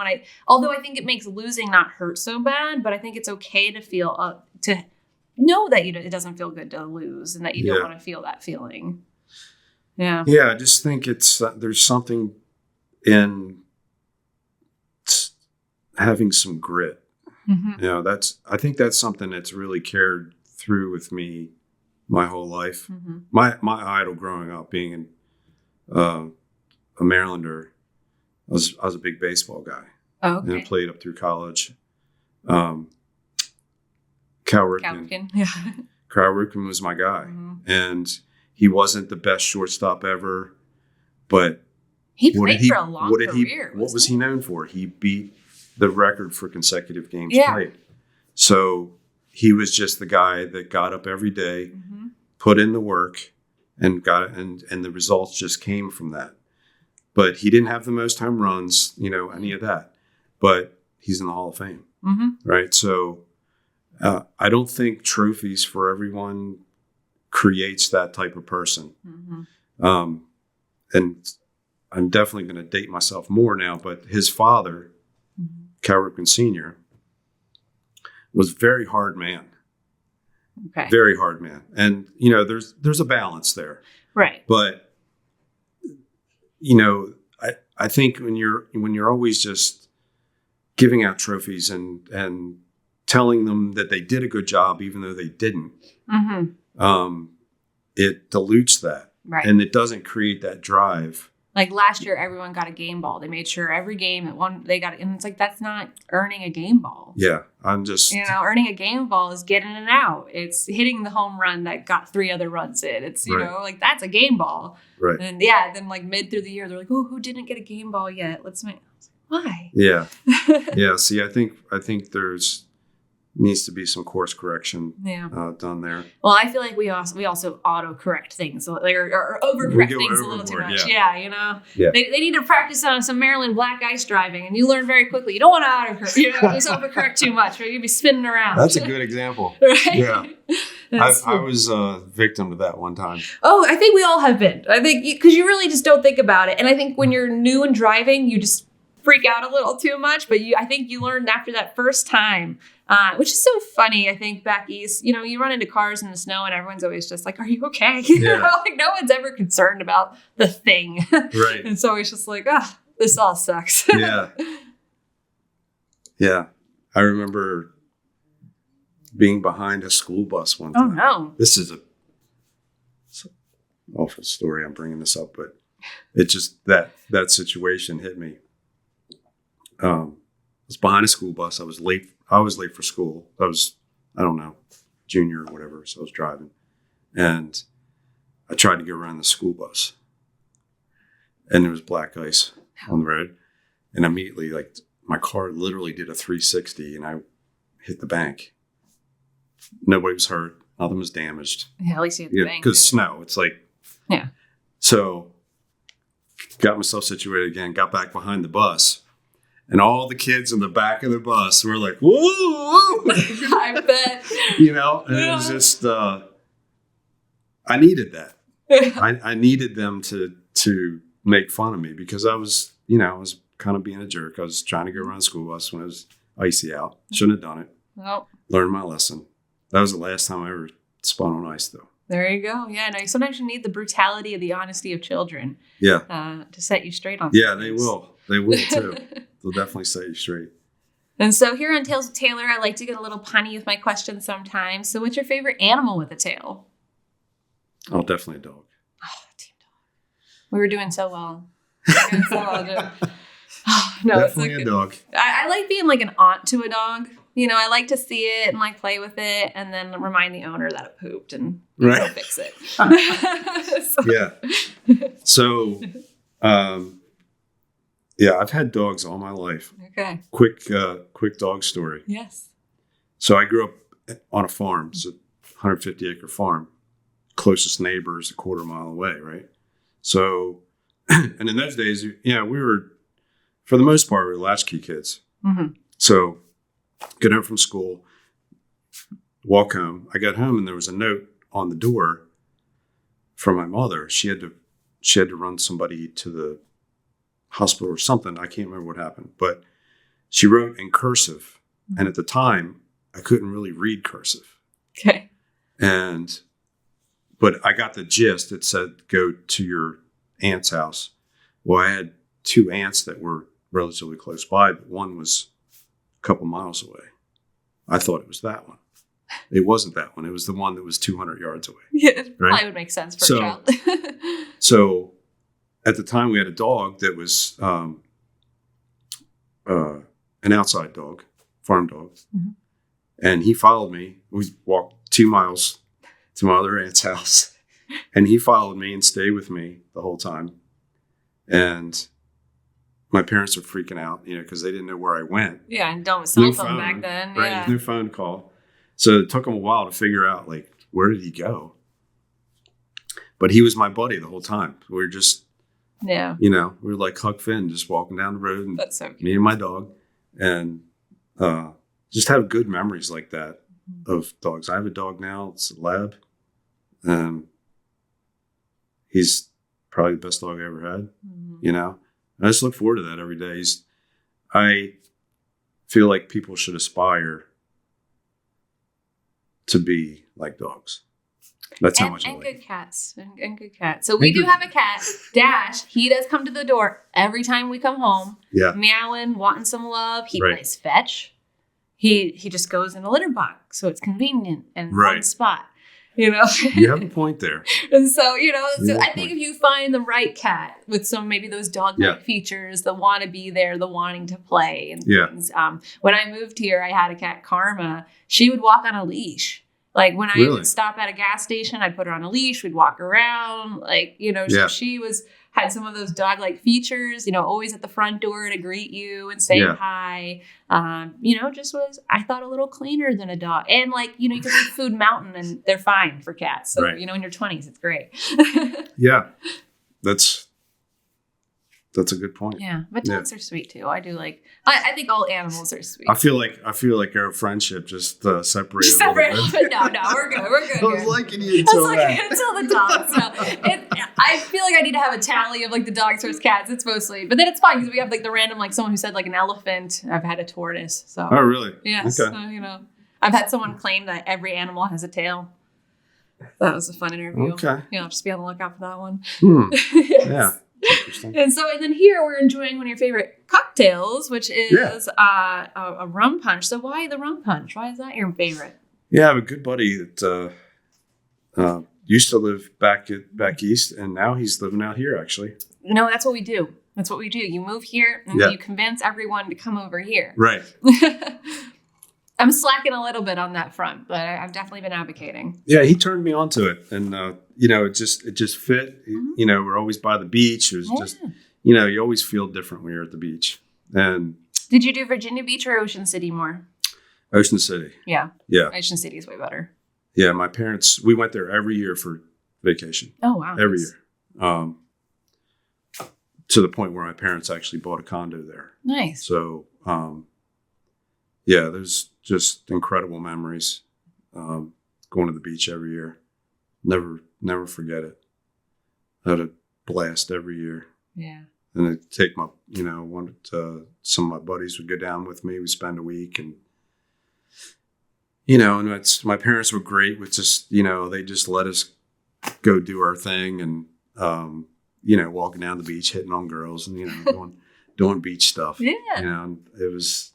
although I think it makes losing not hurt so bad, but I think it's okay to feel, to know that it doesn't feel good to lose and that you don't want to feel that feeling. Yeah. Yeah. I just think there's something in having some grit. Mm-hmm. I think that's something that's really carried through with me my whole life. Mm-hmm. My idol growing up, being a Marylander, I was a big baseball guy. Oh, okay. And I played up through college. Cal Ripken. Yeah. Cal Ripken was my guy. Mm-hmm. And he wasn't the best shortstop ever, but he played for a long career. What was he known for? He beat the record for consecutive games played. So he was just the guy that got up every day, mm-hmm. put in the work, and and the results just came from that. But he didn't have the most home runs, any of that. But he's in the Hall of Fame, mm-hmm. right? So I don't think trophies for everyone creates that type of person. Mm-hmm. And I'm definitely going to date myself more now, but his father, mm-hmm. Cal Ripken Sr., was a very hard man. Okay. Very hard man. And, there's a balance there. Right. But, I think when you're always just giving out trophies and telling them that they did a good job, even though they didn't, it dilutes that. Right. And it doesn't create that drive. Like last year, everyone got a game ball. They made sure every game that one they got it. And it's like, that's not earning a game ball. Yeah. I'm just, earning a game ball is getting it out. It's hitting the home run that got 3 other runs in. It's, like that's a game ball. right. And then like mid through the year, they're like, oh, who didn't get a game ball yet? Let's make, why? Yeah. Yeah. See, I think there's needs to be some course correction done there. Well, I feel like we also auto correct things or overcorrect things a little too much. Yeah. They need to practice on some Maryland black ice driving, and you learn very quickly. You don't want to just overcorrect too much, or you'd be spinning around. That's a good example. Right? Yeah. I was a victim to that one time. Oh, I think we all have been. I think because you really just don't think about it, and I think when you're new and driving, you just freak out a little too much. But I think you learned after that first time. Which is so funny. I think back east, you run into cars in the snow and everyone's always just like, are you okay? Like no one's ever concerned about the thing. Right. And so it's just like, this all sucks. Yeah. Yeah. I remember being behind a school bus one time. Oh, no. This is it's an awful story. I'm bringing this up, but it just, that situation hit me. I was behind a school bus. I was late for school. I was, I don't know, junior or whatever. So I was driving and I tried to go around the school bus and there was black ice on the road. And immediately, like, my car literally did a 360 and I hit the bank. Nobody was hurt. Nothing was damaged. Yeah, at least you hit the bank. Because snow, it's like, yeah. So got myself situated again, got back behind the bus. And all the kids in the back of the bus were like, whoa, whoa. I bet. And it was just, I needed that. I needed them to make fun of me because I was kind of being a jerk. I was trying to go around the school bus when it was icy out. Shouldn't have done it. Nope. Learned my lesson. That was the last time I ever spun on ice, though. There you go. Yeah, no, sometimes you need the brutality and the honesty of children. Yeah. To set you straight on Yeah, things. they will. They will, too. They'll definitely set you straight. And so here on Tales with Taylor, I like to get a little punny with my questions sometimes. So what's your favorite animal with a tail? Oh, definitely a dog. Oh, team dog. We were doing so well. No, definitely a dog. I like being like an aunt to a dog. I like to see it and like play with it and then remind the owner that it pooped and go fix it. Yeah. So, yeah, I've had dogs all my life. Okay. Quick dog story. Yes. So I grew up on a farm. It's a 150-acre farm. Closest neighbor is a quarter-mile away, right? So, and in those days, we were, for the most part, we were latchkey kids. Mm-hmm. So, get home from school, walk home. I got home and there was a note on the door from my mother. She had to run somebody to the hospital or something. I can't remember what happened, but she wrote in cursive. Mm-hmm. And at the time I couldn't really read cursive. Okay. But I got the gist. It said, go to your aunt's house. Well, I had 2 aunts that were relatively close by, but one was a couple miles away. I thought it was that one. It wasn't that one. It was the one that was 200 yards away. Yeah, it probably would make sense for a child. So at the time we had a dog that was an outside dog, farm dog. Mm-hmm. And he followed me. We walked 2 miles to my other aunt's house. And he followed me and stayed with me the whole time. And my parents were freaking out, because they didn't know where I went. Yeah, and don't cell phone back then. Right, yeah. No phone call. So it took them a while to figure out, where did he go? But he was my buddy the whole time. We were just, we were like Huck Finn, just walking down the road. And that's so cute. Me and my dog. And just have good memories like that of dogs. I have a dog now. It's a lab. He's probably the best dog I ever had, And I just look forward to that every day. I feel like people should aspire to be like dogs. That's how much I and like it. good cats and good cats. So we do have a cat, Dash. He does come to the door every time we come home, meowing, wanting some love. He plays fetch. He just goes in a litter box, so it's convenient and one spot. You have a point there. And so, I think if you find the right cat with some, maybe those dog-like features, the want to be there, the wanting to play and things. When I moved here, I had a cat, Karma. She would walk on a leash. Like when I would stop at a gas station, I'd put her on a leash. We'd walk around, so she had some of those dog-like features, always at the front door to greet you and say hi. Just was, I thought, a little cleaner than a dog. And you can leave Food Mountain and they're fine for cats. So, in your 20s, it's great. Yeah. That's a good point. Yeah. But dogs are sweet too. I do I think all animals are sweet. I feel like our friendship just separated. No, we're good. We're good. I was liking you until the dogs. So I feel like I need to have a tally of the dogs versus cats. It's mostly, but then it's fine because we have the random, someone who said an elephant. I've had a tortoise. So. Oh, really? Yeah. Okay. So, I've had someone claim that every animal has a tail. That was a fun interview. Okay. I'll just be on the lookout for that one. Yes. Yeah. And then here we're enjoying one of your favorite cocktails, which is a rum punch. So why the rum punch? Why is that your favorite? Yeah, I have a good buddy that used to live back east, and now he's living out here, actually. No, that's what we do. You move here, and you convince everyone to come over here. Right. I'm slacking a little bit on that front, but I've definitely been advocating. Yeah, he turned me onto it, and it just fit. Mm-hmm. We're always by the beach. It was just, you always feel different when you're at the beach. And did you do Virginia Beach or Ocean City more? Ocean City. Yeah. Yeah. Ocean City is way better. Yeah, my parents, we went there every year for vacation. Oh wow. Every year. To the point where my parents actually bought a condo there. Nice. So, there's just incredible memories going to the beach every year. Never forget it. I had a blast every year. Yeah. And I'd take my, some of my buddies would go down with me. We'd spend a week and, and my parents were great with just, they just let us go do our thing and, walking down the beach, hitting on girls and, doing beach stuff. Yeah. And it was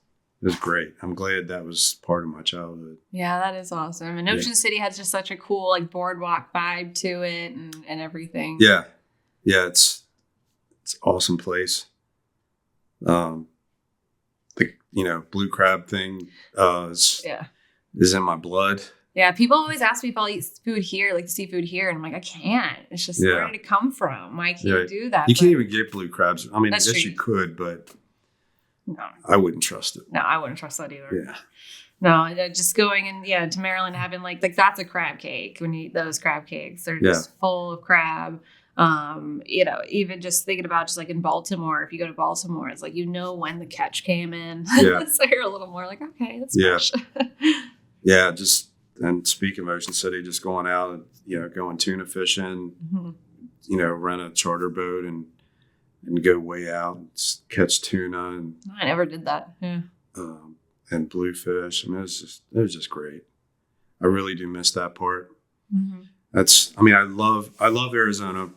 great. I'm glad that was part of my childhood. Yeah, that is awesome. And Ocean City has just such a cool boardwalk vibe to it and everything. Yeah. Yeah, it's an awesome place. The blue crab thing is in my blood. Yeah, people always ask me if I'll eat food here, seafood here, and I'm like, I can't. It's just where did it come from? I can't do that. You can't even get blue crabs. I mean, I guess you could, but no, I wouldn't trust it. No, I wouldn't trust that either. Yeah. No, just going to Maryland, having that's a crab cake. When you eat those crab cakes, they're just full of crab. Even just thinking about in Baltimore, if you go to Baltimore, it's when the catch came in. Yeah. So you're a little more okay, that's fresh. Yeah, and speaking of Ocean City, just going out and, going tuna fishing, rent a charter boat and go way out and catch tuna. And I never did that. Yeah. And bluefish. I mean, it was just great. I really do miss that part. Mm-hmm. I love Arizona.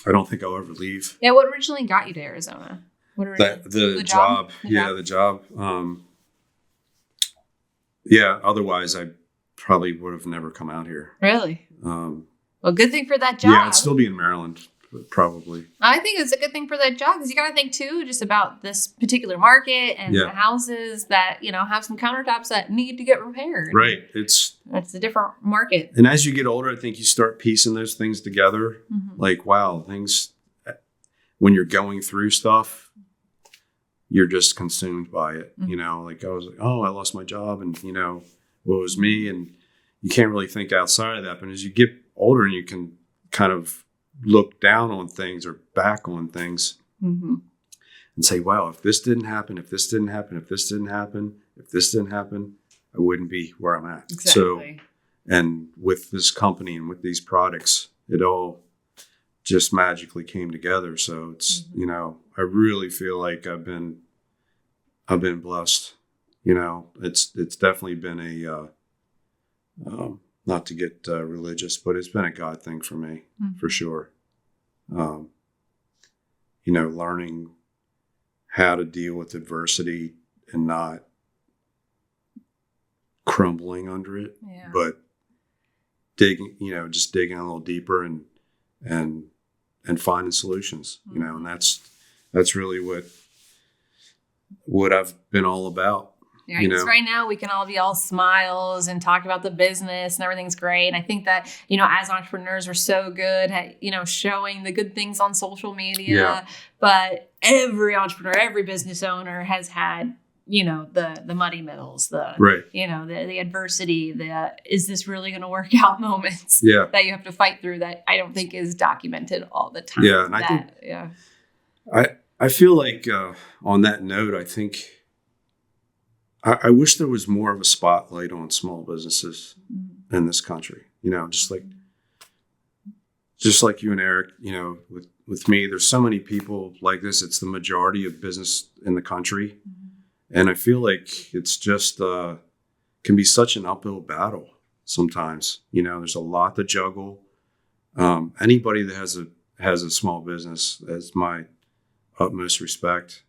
I don't think I'll ever leave. Yeah. What originally got you to Arizona? The job. The job. Otherwise I probably would have never come out here. Really? Well, good thing for that job. Yeah, I'd still be in Maryland. Probably. I think it's a good thing for that job because you got to think too just about this particular market and the houses that have some countertops that need to get repaired. Right. It's a different market. And as you get older, I think you start piecing those things together. Mm-hmm. Wow, things when you're going through stuff, you're just consumed by it. Mm-hmm. I was I lost my job, and what was me, and you can't really think outside of that. But as you get older, and you can kind of look down on things or back on things and say, wow, if this didn't happen, if this didn't happen, I wouldn't be where I'm at. Exactly. So, and with this company and with these products, it all just magically came together. So it's, I really feel like I've been blessed. It's definitely been not to get religious, but it's been a God thing for me, for sure. Learning how to deal with adversity and not crumbling under it, but digging a little deeper and finding solutions, and that's really what I've been all about. Yeah, because right now we can all be all smiles and talk about the business and everything's great. And I think that, as entrepreneurs, we're so good at, showing the good things on social media. Yeah. But every entrepreneur, every business owner has had, the muddy middles, the adversity, is this really going to work out moments that you have to fight through that I don't think is documented all the time. Yeah. And I feel like on that note, I think I wish there was more of a spotlight on small businesses in this country. Just like you and Eric, with me, there's so many people like this. It's the majority of business in the country. And I feel like it's just can be such an uphill battle sometimes. There's a lot to juggle. Anybody that has a small business has my utmost respect,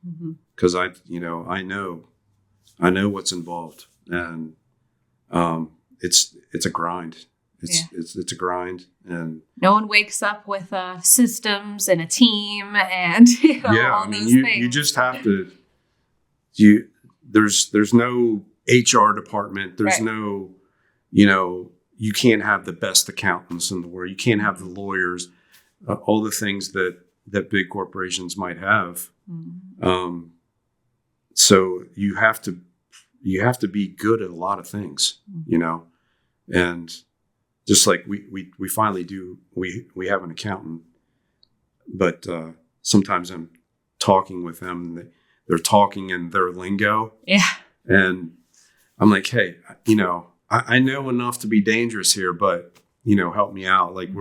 because I know what's involved, and it's a grind. It's a grind, and no one wakes up with systems and a team and all those things. You just have to. There's no HR department. There's no, you can't have the best accountants in the world. You can't have the lawyers, all the things that big corporations might have. So you have to be good at a lot of things, and just like we finally do, we have an accountant, but sometimes I'm talking with them, they're talking in their lingo. Yeah. And I'm like, hey, I know enough to be dangerous here, but, help me out. Like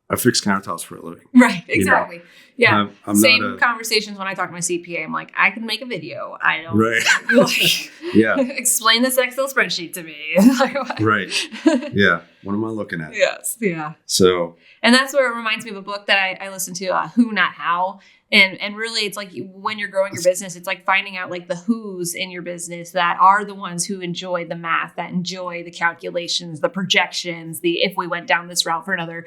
I fix countertops for a living. Right. Exactly. Yeah. I'm same conversations when I talk to my CPA. I'm like, I can make a video. I don't explain this Excel spreadsheet to me. Right. Yeah. What am I looking at? Yes. Yeah. So. And that's where it reminds me of a book that I listened to, Who Not How. And really, it's like when you're growing your business, it's like finding out like the who's in your business that are the ones who enjoy the math, that enjoy the calculations, the projections, if we went down this route for another,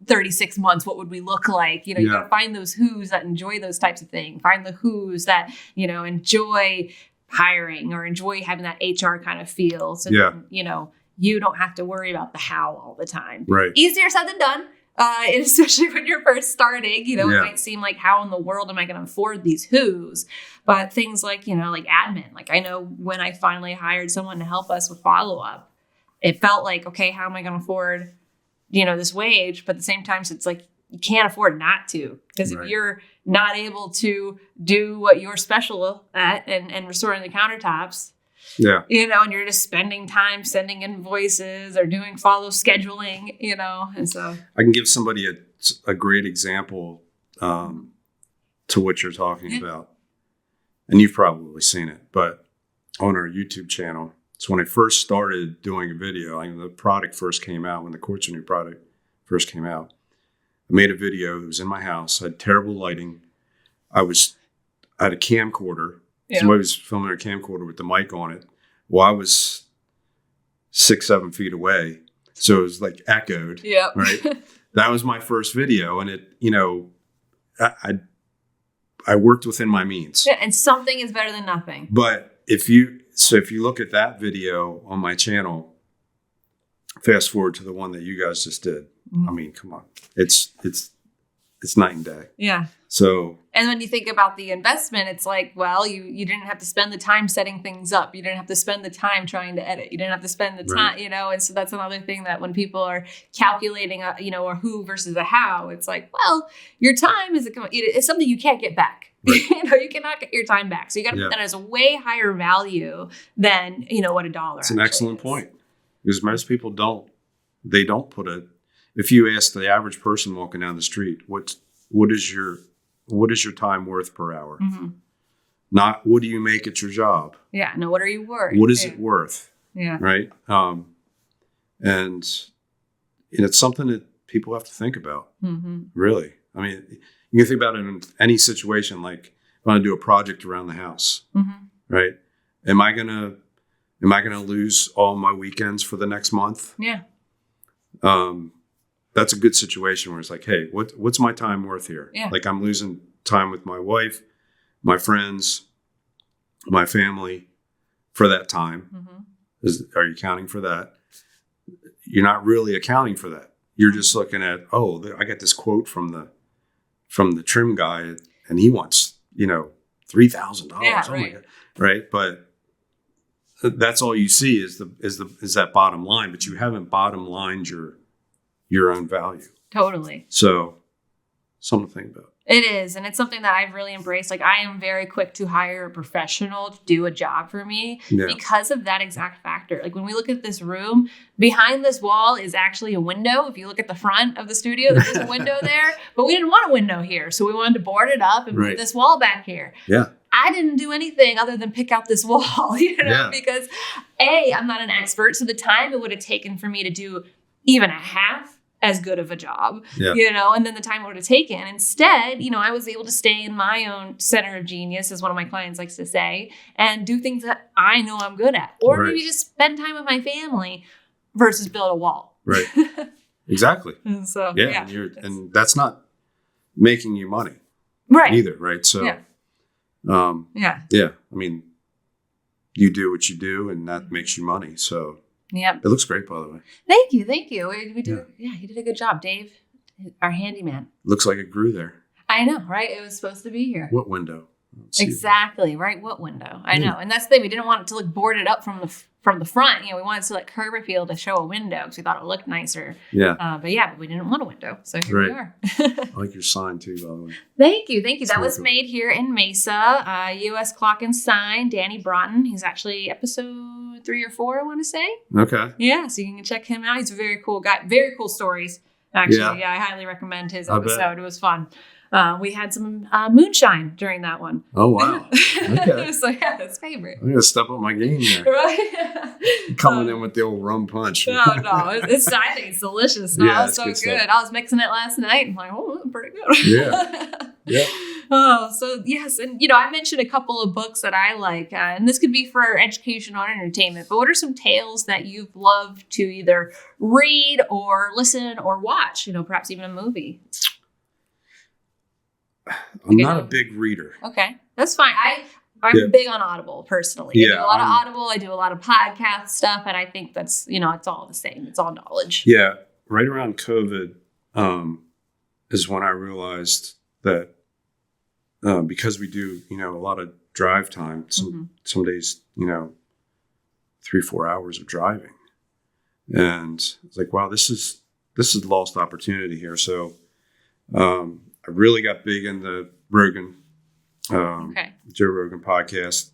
36 months, what would we look like? You got to find those who's that enjoy those types of things. Find the who's that, enjoy hiring or enjoy having that HR kind of feel. So, then, you don't have to worry about the how all the time. Right. Easier said than done. And especially when you're first starting, it might seem like, how in the world am I going to afford these who's? But things like, like admin, like I know when I finally hired someone to help us with follow-up, it felt like, okay, how am I going to afford, this wage? But at the same time, it's like, you can't afford not to, because if you're not able to do what you're special at and restoring the countertops, and you're just spending time sending invoices or doing follow scheduling, and so. I can give somebody a great example to what you're talking about. And you've probably seen it, but on our YouTube channel, it's when I first started doing a video, the product first came out, when the Quartz Renew product first came out. I made a video. It was in my house. I had terrible lighting. I had a camcorder. Yeah. Somebody was filming a camcorder with the mic on it. Well, I was 6-7 feet away, so it was like echoed. Yeah. Right. That was my first video, and it, I worked within my means. Yeah, and something is better than nothing. But if you look at that video on my channel, fast forward to the one that you guys just did. I mean, come on, it's night and day. Yeah. So. And when you think about the investment, it's like, well, you didn't have to spend the time setting things up. You didn't have to spend the time trying to edit. You didn't have to spend the time, and so that's another thing that when people are calculating, a who versus a how, it's like, well, your time is something you can't get back. Right. You cannot get your time back. So you got to put that as a way higher value than, what a dollar. It's an excellent point, because most people don't put if you ask the average person walking down the street, what is your time worth per hour? Mm-hmm. Not what do you make at your job? Yeah. No, what are you worth? What is it worth? Yeah. Right. And it's something that people have to think about. Mm-hmm. Really. I mean, you can think about it in any situation. Like, if I want to do a project around the house, Mm-hmm. right? Am I gonna lose all my weekends for the next month? Yeah. That's a good situation where it's like, hey, what's my time worth here? Yeah. Like, I'm losing time with my wife, my friends, my family for that time. Mm-hmm. Are you accounting for that? You're not really accounting for that. You're just looking at, I got this quote from the trim guy, and he wants, $3,000. Yeah, oh my right. God. Right. But that's all you see is that bottom line, but you haven't bottom lined your own value. Totally. So something to think about. It is. And it's something that I've really embraced. Like, I am very quick to hire a professional to do a job for me because of that exact factor. Like, when we look at this room, behind this wall is actually a window. If you look at the front of the studio, there's a window there, but we didn't want a window here. So we wanted to board it up and put this wall back here. Yeah. I didn't do anything other than pick out this wall, because I'm not an expert. So the time it would have taken for me to do even a half as good of a job, and then the time it would have taken. Instead, I was able to stay in my own center of genius, as one of my clients likes to say, and do things that I know I'm good at. Or maybe just spend time with my family versus build a wall. Right. Exactly. And so, and that's not making you money. Right. Either. Right. So, I mean, you do what you do, and that makes you money. So, yep. It looks great, by the way. Thank you. We did. Yeah, you did a good job, Dave, our handyman. Looks like it grew there. I know, right? It was supposed to be here. What window? Exactly, right? What window? I know. And that's the thing. We didn't want it to look boarded up from the front. We wanted to like curb appeal to show a window because we thought it would look nicer. Yeah. But we didn't want a window. So here we are. I like your sign too, by the way. Thank you. That was made here in Mesa. U.S. Clock and Sign, Danny Broughton. He's actually episode 3 or 4, I want to say. Okay. Yeah, so you can check him out. He's a very cool guy. Very cool stories. Actually, I highly recommend his episode. It was fun. We had some moonshine during that one. Oh, wow. Okay. So, that's favorite. I'm going to step up my game there. Right? Coming in with the old rum punch. No. I think it's delicious. It's so good. Stuff. I was mixing it last night. I'm like, that's pretty good. Yeah. Oh, so yes. And, I mentioned a couple of books that I like, and this could be for education or entertainment, but what are some tales that you've loved to either read or listen or watch, perhaps even a movie? I'm not a big reader. Okay. That's fine. I'm big on Audible personally. I do a lot of Audible. I do a lot of podcast stuff. And I think that's, it's all the same. It's all knowledge. Yeah. Right around COVID is when I realized that because we do, a lot of drive time, some days, 3-4 hours of driving. And it's like, wow, this is lost opportunity here. So I really got big into Rogan, Joe Rogan podcast.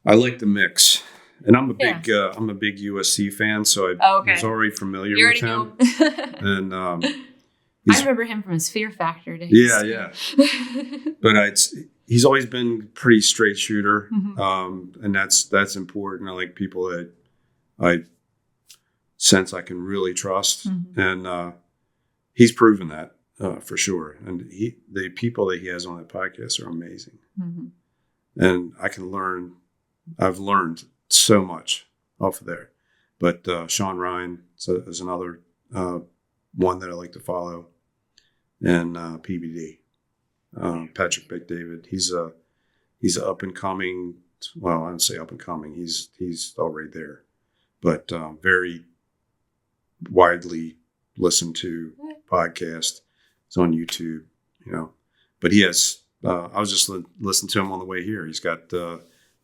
I like the mix, and I'm a big USC fan, so I was already familiar with him. And I remember him from his Fear Factor days. Yeah. But he's always been pretty straight shooter, and that's important. I like people that I sense I can really trust, and he's proven that. For sure. And the people that he has on that podcast are amazing. And I've learned so much off of there. But Sean Ryan is another one that I like to follow. And PBD, Patrick Bet-David. He's a up and coming, well, I don't say up and coming. He's already there. But very widely listened to podcast. It's on YouTube, but he has, I was just listening to him on the way here. He's got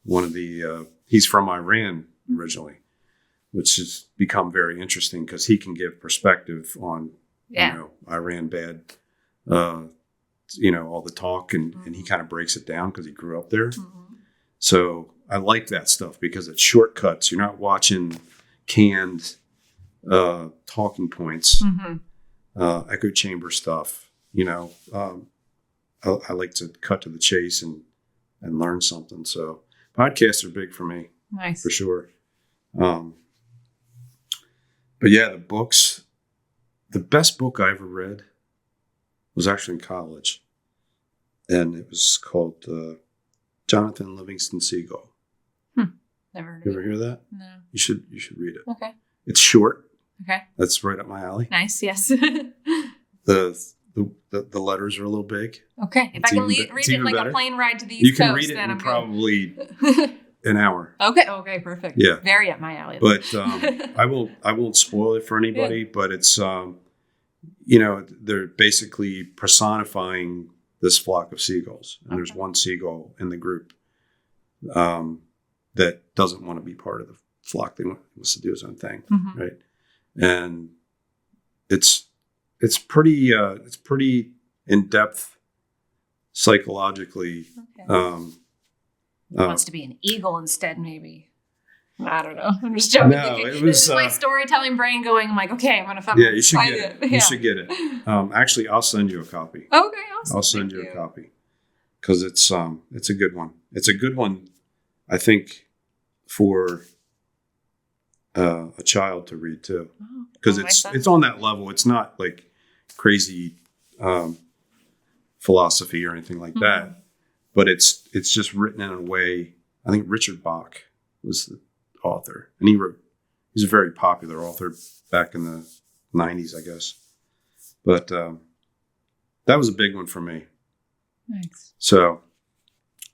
one of the, he's from Iran originally, which has become very interesting because he can give perspective on, Iran bad, all the talk and he kind of breaks it down because he grew up there. So I like that stuff because it's shortcuts. You're not watching canned talking points. Echo chamber stuff, I like to cut to the chase and learn something. So podcasts are big for me. Nice. For sure. Um, but yeah, the best book I ever read was actually in college. And it was called Jonathan Livingston Seagull. Never heard You of ever it. hear that? No. You should read it. Okay. It's short. Okay. That's right up my alley. Nice. Yes. The letters are a little big. Okay. If It's I can even read it's it even like better. a plane ride to the You East can Coast, read it then in I'm probably good. an hour. Okay. Perfect. Yeah. Very up my alley. But I won't spoil it for anybody. But it's they're basically personifying this flock of seagulls, and there's one seagull in the group that doesn't want to be part of the flock. They wants to do his own thing, right? And it's pretty in depth psychologically. Okay. Wants to be an eagle instead, maybe. I don't know. I'm just joking. No, it was, this is my storytelling brain going. I'm like, okay, I'm gonna find. Yeah, you should get it. Yeah. You should get it. Actually, I'll send you a copy. Okay, awesome. I'll send Thank you a copy because it's a good one. It's a good one, I think, for a child to read too, because it's on that level. It's not like crazy philosophy or anything like that, but it's just written in a way. I think Richard Bach was the author, and he's a very popular author back in the 90s, I guess. But that was a big one for me. Nice. So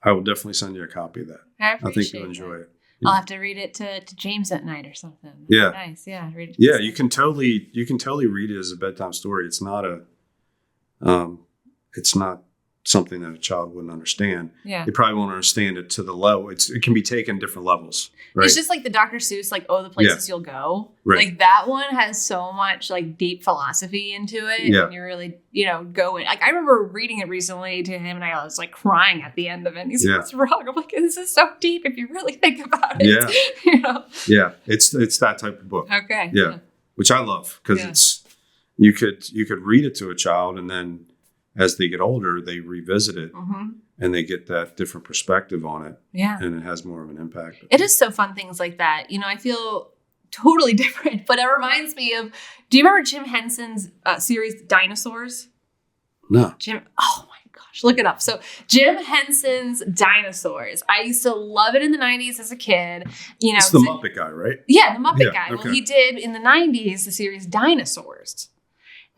I will definitely send you a copy of that. I think you'll enjoy it. I'll have to read it to James at night or something. Yeah. Nice. Yeah. Read it. Yeah, you can totally read it as a bedtime story. It's not something that a child wouldn't understand. Yeah. They probably won't understand it to the level. It can be taken different levels, right? It's just like the Dr. Seuss, like, the places you'll go. Right. Like that one has so much like deep philosophy into it. Yeah. And you really, go in. Like I remember reading it recently to him and I was like crying at the end of it. And he's like, what's wrong? I'm like, this is so deep if you really think about it. Yeah. Yeah. It's that type of book. Okay. Yeah. Which I love because you could read it to a child and then as they get older, they revisit it and they get that different perspective on it. Yeah. And it has more of an impact. It is so fun, things like that. I feel totally different, but it reminds me of, do you remember Jim Henson's series, Dinosaurs? No. Oh my gosh, look it up. So Jim Henson's Dinosaurs. I used to love it in the 90s as a kid. It's the Muppet guy, right? Yeah, the Muppet guy. Okay. Well, he did in the 90s the series Dinosaurs.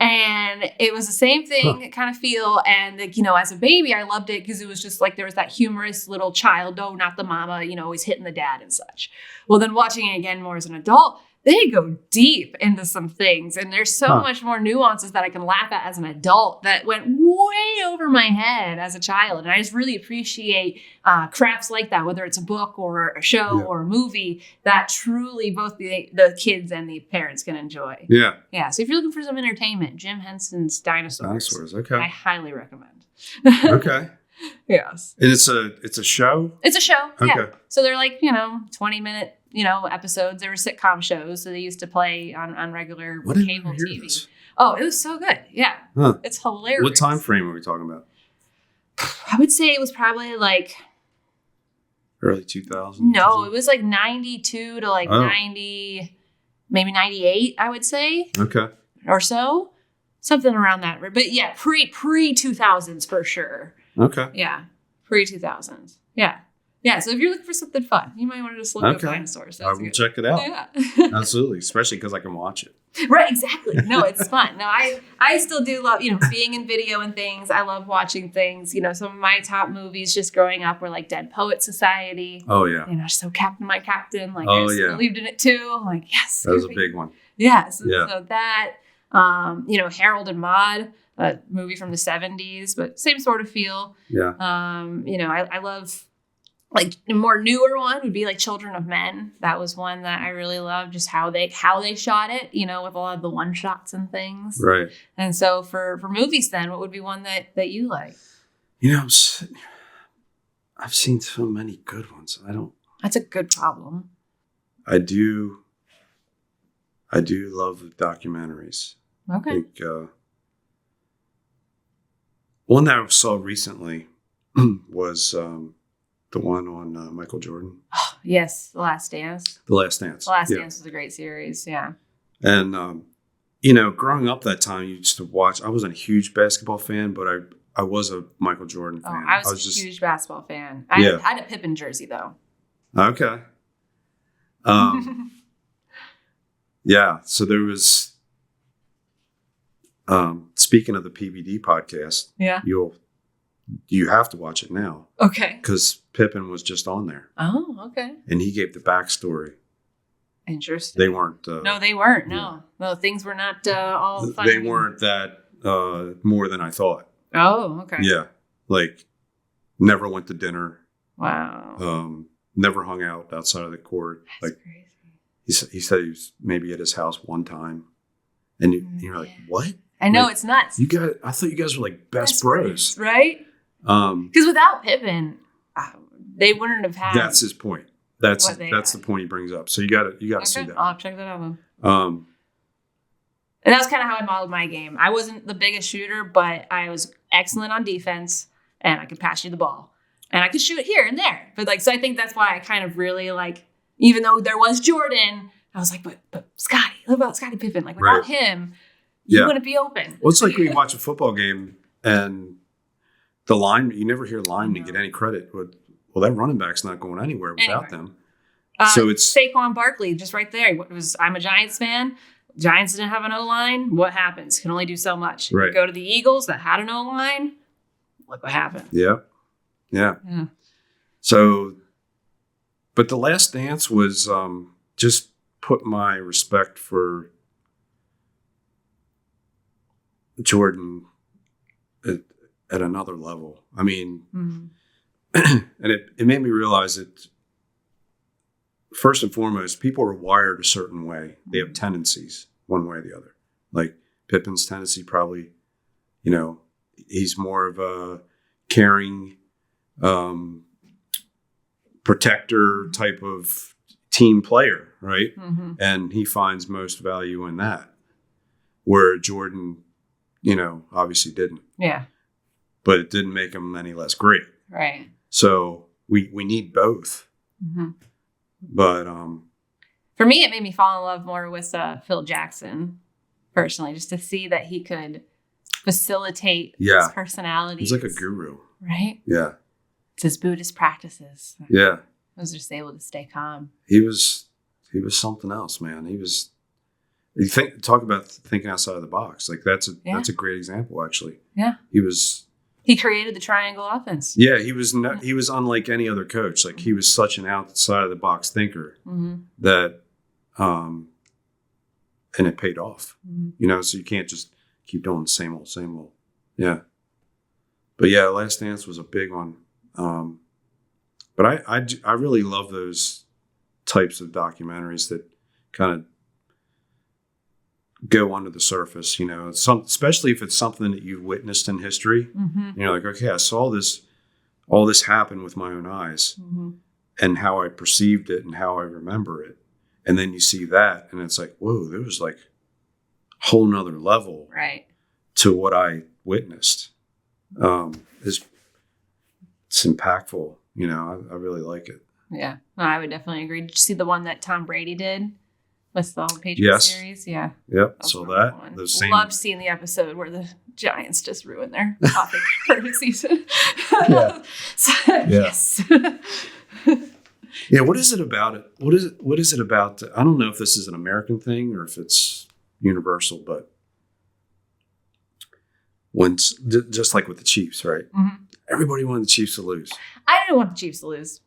And it was the same thing kind of feel. And, as a baby, I loved it because it was just like there was that humorous little child, not the mama, always hitting the dad and such. Well, then watching it again more as an adult, they go deep into some things. And there's so much more nuances that I can laugh at as an adult that went way over my head as a child. And I just really appreciate crafts like that, whether it's a book or a show or a movie that truly both the kids and the parents can enjoy. Yeah. Yeah. So if you're looking for some entertainment, Jim Henson's Dinosaurs. Okay. I highly recommend. Okay. Yes. And it's a show? It's a show. Okay. Yeah. So they're like, 20-minute, episodes. They were sitcom shows. So they used to play on regular cable TV. This? Oh, it was so good. Yeah. Huh. It's hilarious. What time frame are we talking about? I would say it was probably like early 2000s. No, it was like 92 to like 90, maybe 98, I would say. Okay. Or so. Something around that. But yeah, pre 2000s for sure. Okay. Yeah. Pre 2000s. Yeah. Yeah. So if you're looking for something fun, you might want to just look up Dinosaurs. I will check it out. Yeah. Absolutely. Especially because I can watch it. Right. Exactly. No, it's fun. No, I still do love, being in video and things. I love watching things. Some of my top movies just growing up were like Dead Poet Society. Oh, yeah. So Captain, My Captain. Like, I just believed in it too. I'm like, yes. That was a big one. Yeah. So that, Harold and Maude, a movie from the 70s, but same sort of feel. Yeah. I love, like, a more newer one would be like Children of Men. That was one that I really loved, just how they shot it, with a lot of the one shots and things. Right. And so for movies then, what would be one that you like? I've seen so many good ones. That's a good problem. I do love documentaries. Okay. Like, one that I saw recently was The one on Michael Jordan. Oh, yes, The Last Dance. The Last Dance. The Last Dance was a great series, yeah. And, growing up that time, you used to watch. I wasn't a huge basketball fan, but I was a Michael Jordan fan. I was a huge basketball fan. I had a Pippen jersey, though. Okay. Yeah, so there was, speaking of the PVD podcast, you have to watch it now. Okay. Because Pippen was just on there. Oh, okay. And he gave the backstory. Interesting. They weren't. No, they weren't. No. No, things were not all fun. They weren't that more than I thought. Oh, okay. Yeah. Like, never went to dinner. Wow. Never hung out outside of the court. That's like, crazy. He said he was maybe at his house one time. And you're like, what? I know, like, it's nuts. I thought you guys were like best bros. Right? Because without Pippen, they wouldn't have had. That's his point. That's the point he brings up. So you got to see that. I'll check that out then. And that was kind of how I modeled my game. I wasn't the biggest shooter, but I was excellent on defense, and I could pass you the ball, and I could shoot here and there. But so I think that's why I kind of really even though there was Jordan, I was like, but Scottie, what about Scottie Pippen? Like without him, you wouldn't be open. Well, it's like when you watch a football game and the line, you never hear linemen get any credit. Well, that running back's not going anywhere without them. So it's Saquon Barkley, just right there. I'm a Giants fan. Giants didn't have an O-line. What happens? Can only do so much. Right. You go to the Eagles that had an O-line. Look what happened. Yeah. So, but The Last Dance was just put my respect for Jordan at another level. I mean, and it made me realize that first and foremost, people are wired a certain way. They have tendencies one way or the other. Like Pippen's tendency probably, he's more of a caring, protector type of team player, right? Mm-hmm. And he finds most value in that. Where Jordan, obviously didn't. Yeah. But it didn't make him any less great. Right. So we need both. Mm-hmm. But for me, it made me fall in love more with Phil Jackson, personally, just to see that he could facilitate his personality. He's like a guru. Right? Yeah. It's his Buddhist practices. Yeah. I was just able to stay calm. He was something else, man. Talk about thinking outside of the box. Like that's a great example, actually. Yeah. He created the triangle offense. Yeah, he was unlike any other coach. Like he was such an outside of the box thinker that, and it paid off. Mm-hmm. So you can't just keep doing the same old. Yeah. But yeah, Last Dance was a big one. But I really love those types of documentaries that kind of go under the surface, especially if it's something that you've witnessed in history. Mm-hmm. Like, okay, I saw all this happen with my own eyes and how I perceived it and how I remember it. And then you see that and it's like, whoa, there was like a whole nother level to what I witnessed. It's impactful. I really like it. Yeah, I would definitely agree. Did you see the one that Tom Brady did? With the Patriots series, yeah. Yep, saw that. Loved seeing the episode where the Giants just ruined their perfect season. Yeah. Yes. Yeah, what is it about it? What is it about? I don't know if this is an American thing or if it's universal, but just like with the Chiefs, right? Mm-hmm. Everybody wanted the Chiefs to lose. I didn't want the Chiefs to lose.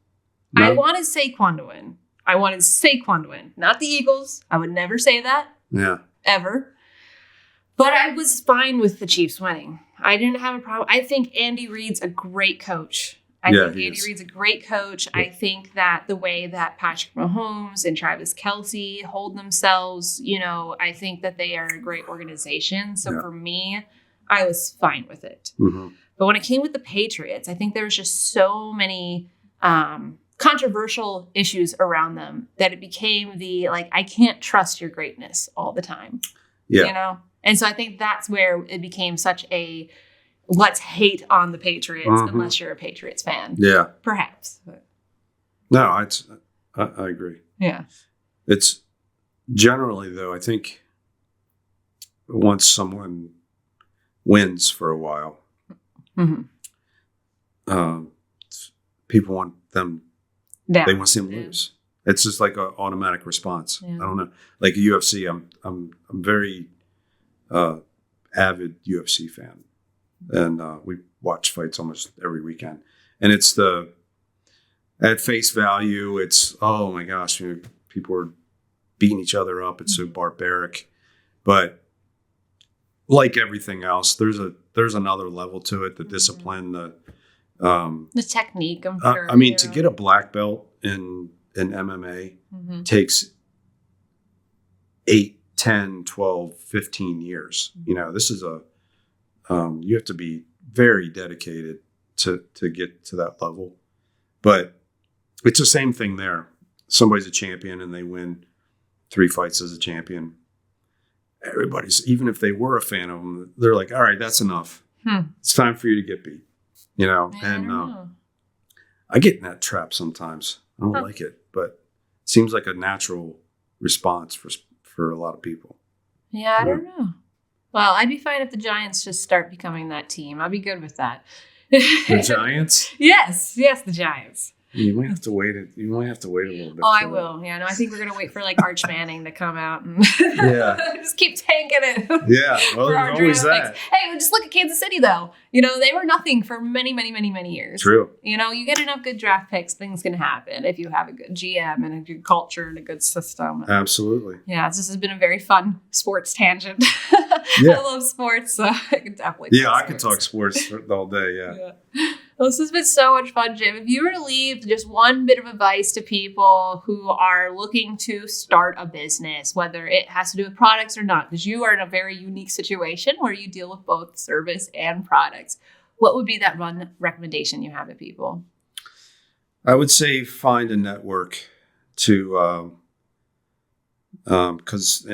No? I wanted Saquon to win. Not the Eagles. I would never say that. Yeah. Ever. But I was fine with the Chiefs winning. I didn't have a problem. I think Andy Reid's a great coach. I think Andy Reid's a great coach. Yeah. I think that the way that Patrick Mahomes and Travis Kelce hold themselves, I think that they are a great organization. So for me, I was fine with it. Mm-hmm. But when it came with the Patriots, I think there was just so many controversial issues around them that it became I can't trust your greatness all the time. Yeah. And so I think that's where it became such a let's hate on the Patriots Mm-hmm. unless you're a Patriots fan. Yeah. Perhaps. But, No, I agree. yeah. It's generally, though, I think once someone wins for a while, Mm-hmm. people want them, Down. they want to see them lose. It's just like an automatic response. Yeah. I don't know. Like UFC, I'm very avid UFC fan, and we watch fights almost every weekend. And it's at face value, it's, oh my gosh, people are beating each other up. It's so barbaric, but like everything else, there's another level to it. The discipline, The technique, I'm sure. I mean, to get a black belt in MMA takes 8, 10, 12, 15 years. This is you have to be very dedicated to get to that level. But it's the same thing there. Somebody's a champion and they win 3 fights as a champion. Everybody's, even if they were a fan of them, they're like, all right, that's enough. It's time for you to get beat. Yeah, And I get in that trap sometimes. I don't like it, but it seems like a natural response for a lot of people. Yeah, I don't know. Well, I'd be fine if the Giants just start becoming that team. I'd be good with that. The Giants? Yes, the Giants. You might have to wait. You might have to wait a little bit. Oh, I will. Yeah, no, I think we're gonna wait for like Arch Manning to come out and just keep tanking it. Yeah, well, for our there's always draft that. picks. Hey, well, just look at Kansas City though. They were nothing for many, many, many, many years. True. You get enough good draft picks, things can happen if you have a good GM and a good culture and a good system. Absolutely. Yeah, this has been a very fun sports tangent. Yeah. I love sports, so I can definitely. Yeah, I could talk sports all day. Yeah. Well, this has been so much fun, Jim. If you were to leave just one bit of advice to people who are looking to start a business, whether it has to do with products or not, because you are in a very unique situation where you deal with both service and products, what would be that one recommendation you have to people? I would say find a network to, because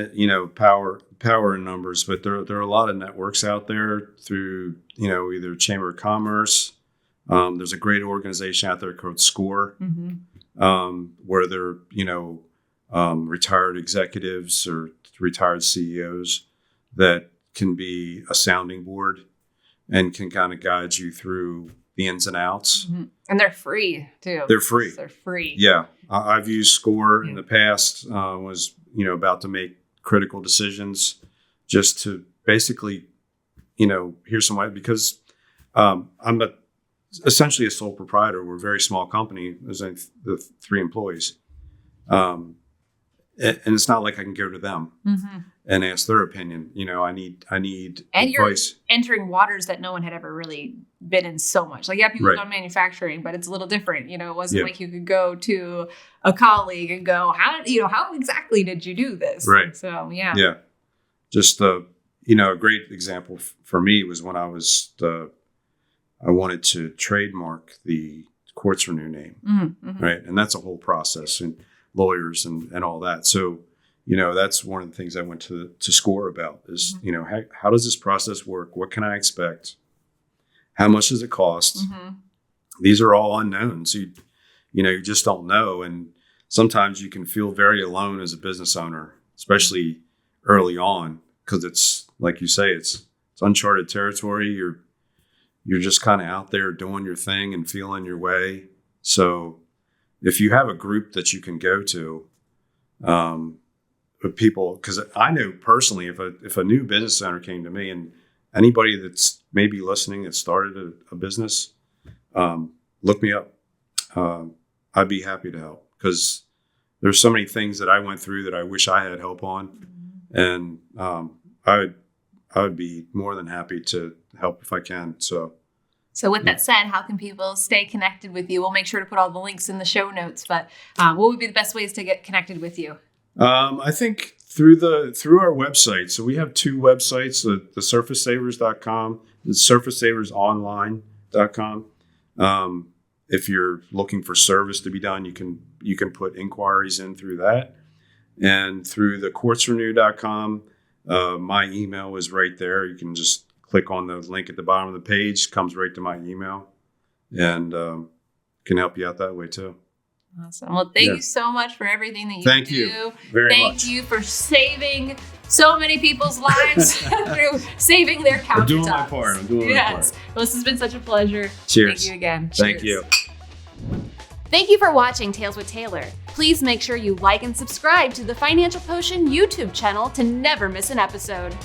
power in numbers, but there are a lot of networks out there through either Chamber of Commerce. There's a great organization out there called SCORE, where they're retired executives or retired CEOs that can be a sounding board and can kind of guide you through the ins and outs. And they're free too. They're free. They're free. Yeah, I've used SCORE in the past. Was about to make critical decisions, just to basically, here's some way, because I'm essentially a sole proprietor. We're a very small company. There's only the 3 employees, and it's not like I can go to them and ask their opinion. I need and advice. You're entering waters that no one had ever really been in so much. Like, yeah, people have done manufacturing, but it's a little different. It wasn't like you could go to a colleague and go, how exactly did you do this? Right. So, yeah. Yeah. Just, a great example for me was when I wanted to trademark the Quartz Renew name. Right. And that's a whole process, and lawyers and all that. So, that's one of the things I went to SCORE about is, how does this process work? What can I expect? How much does it cost? These are all unknowns. You just don't know. And sometimes you can feel very alone as a business owner, especially early on, because it's like you say, it's uncharted territory. You're just kind of out there doing your thing and feeling your way. So if you have a group that you can go to, with people, because I know personally, if a new business owner came to me, and anybody that's maybe listening that started a business, look me up. I'd be happy to help, because there's so many things that I went through that I wish I had help on, and I would be more than happy to help if I can. So with that said, how can people stay connected with you? We'll make sure to put all the links in the show notes, but what would be the best ways to get connected with you? I think through our website. So we have 2 websites, the surfacesavers.com, the surfacesavers.online.com. If you're looking for service to be done, you can put inquiries in through that. And through the quartzrenew.com, my email is right there. You can just click on the link at the bottom of the page, comes right to my email, and can help you out that way too. Awesome. Well, thank you so much for everything that you Thank do. you very much. Thank you for saving so many people's lives through saving their countertops. I'm doing my part. Well, this has been such a pleasure. Cheers. Thank you again. Thank Cheers. you. Thank you for watching Tales with Taylor. Please make sure you like and subscribe to the Financial Potion YouTube channel to never miss an episode.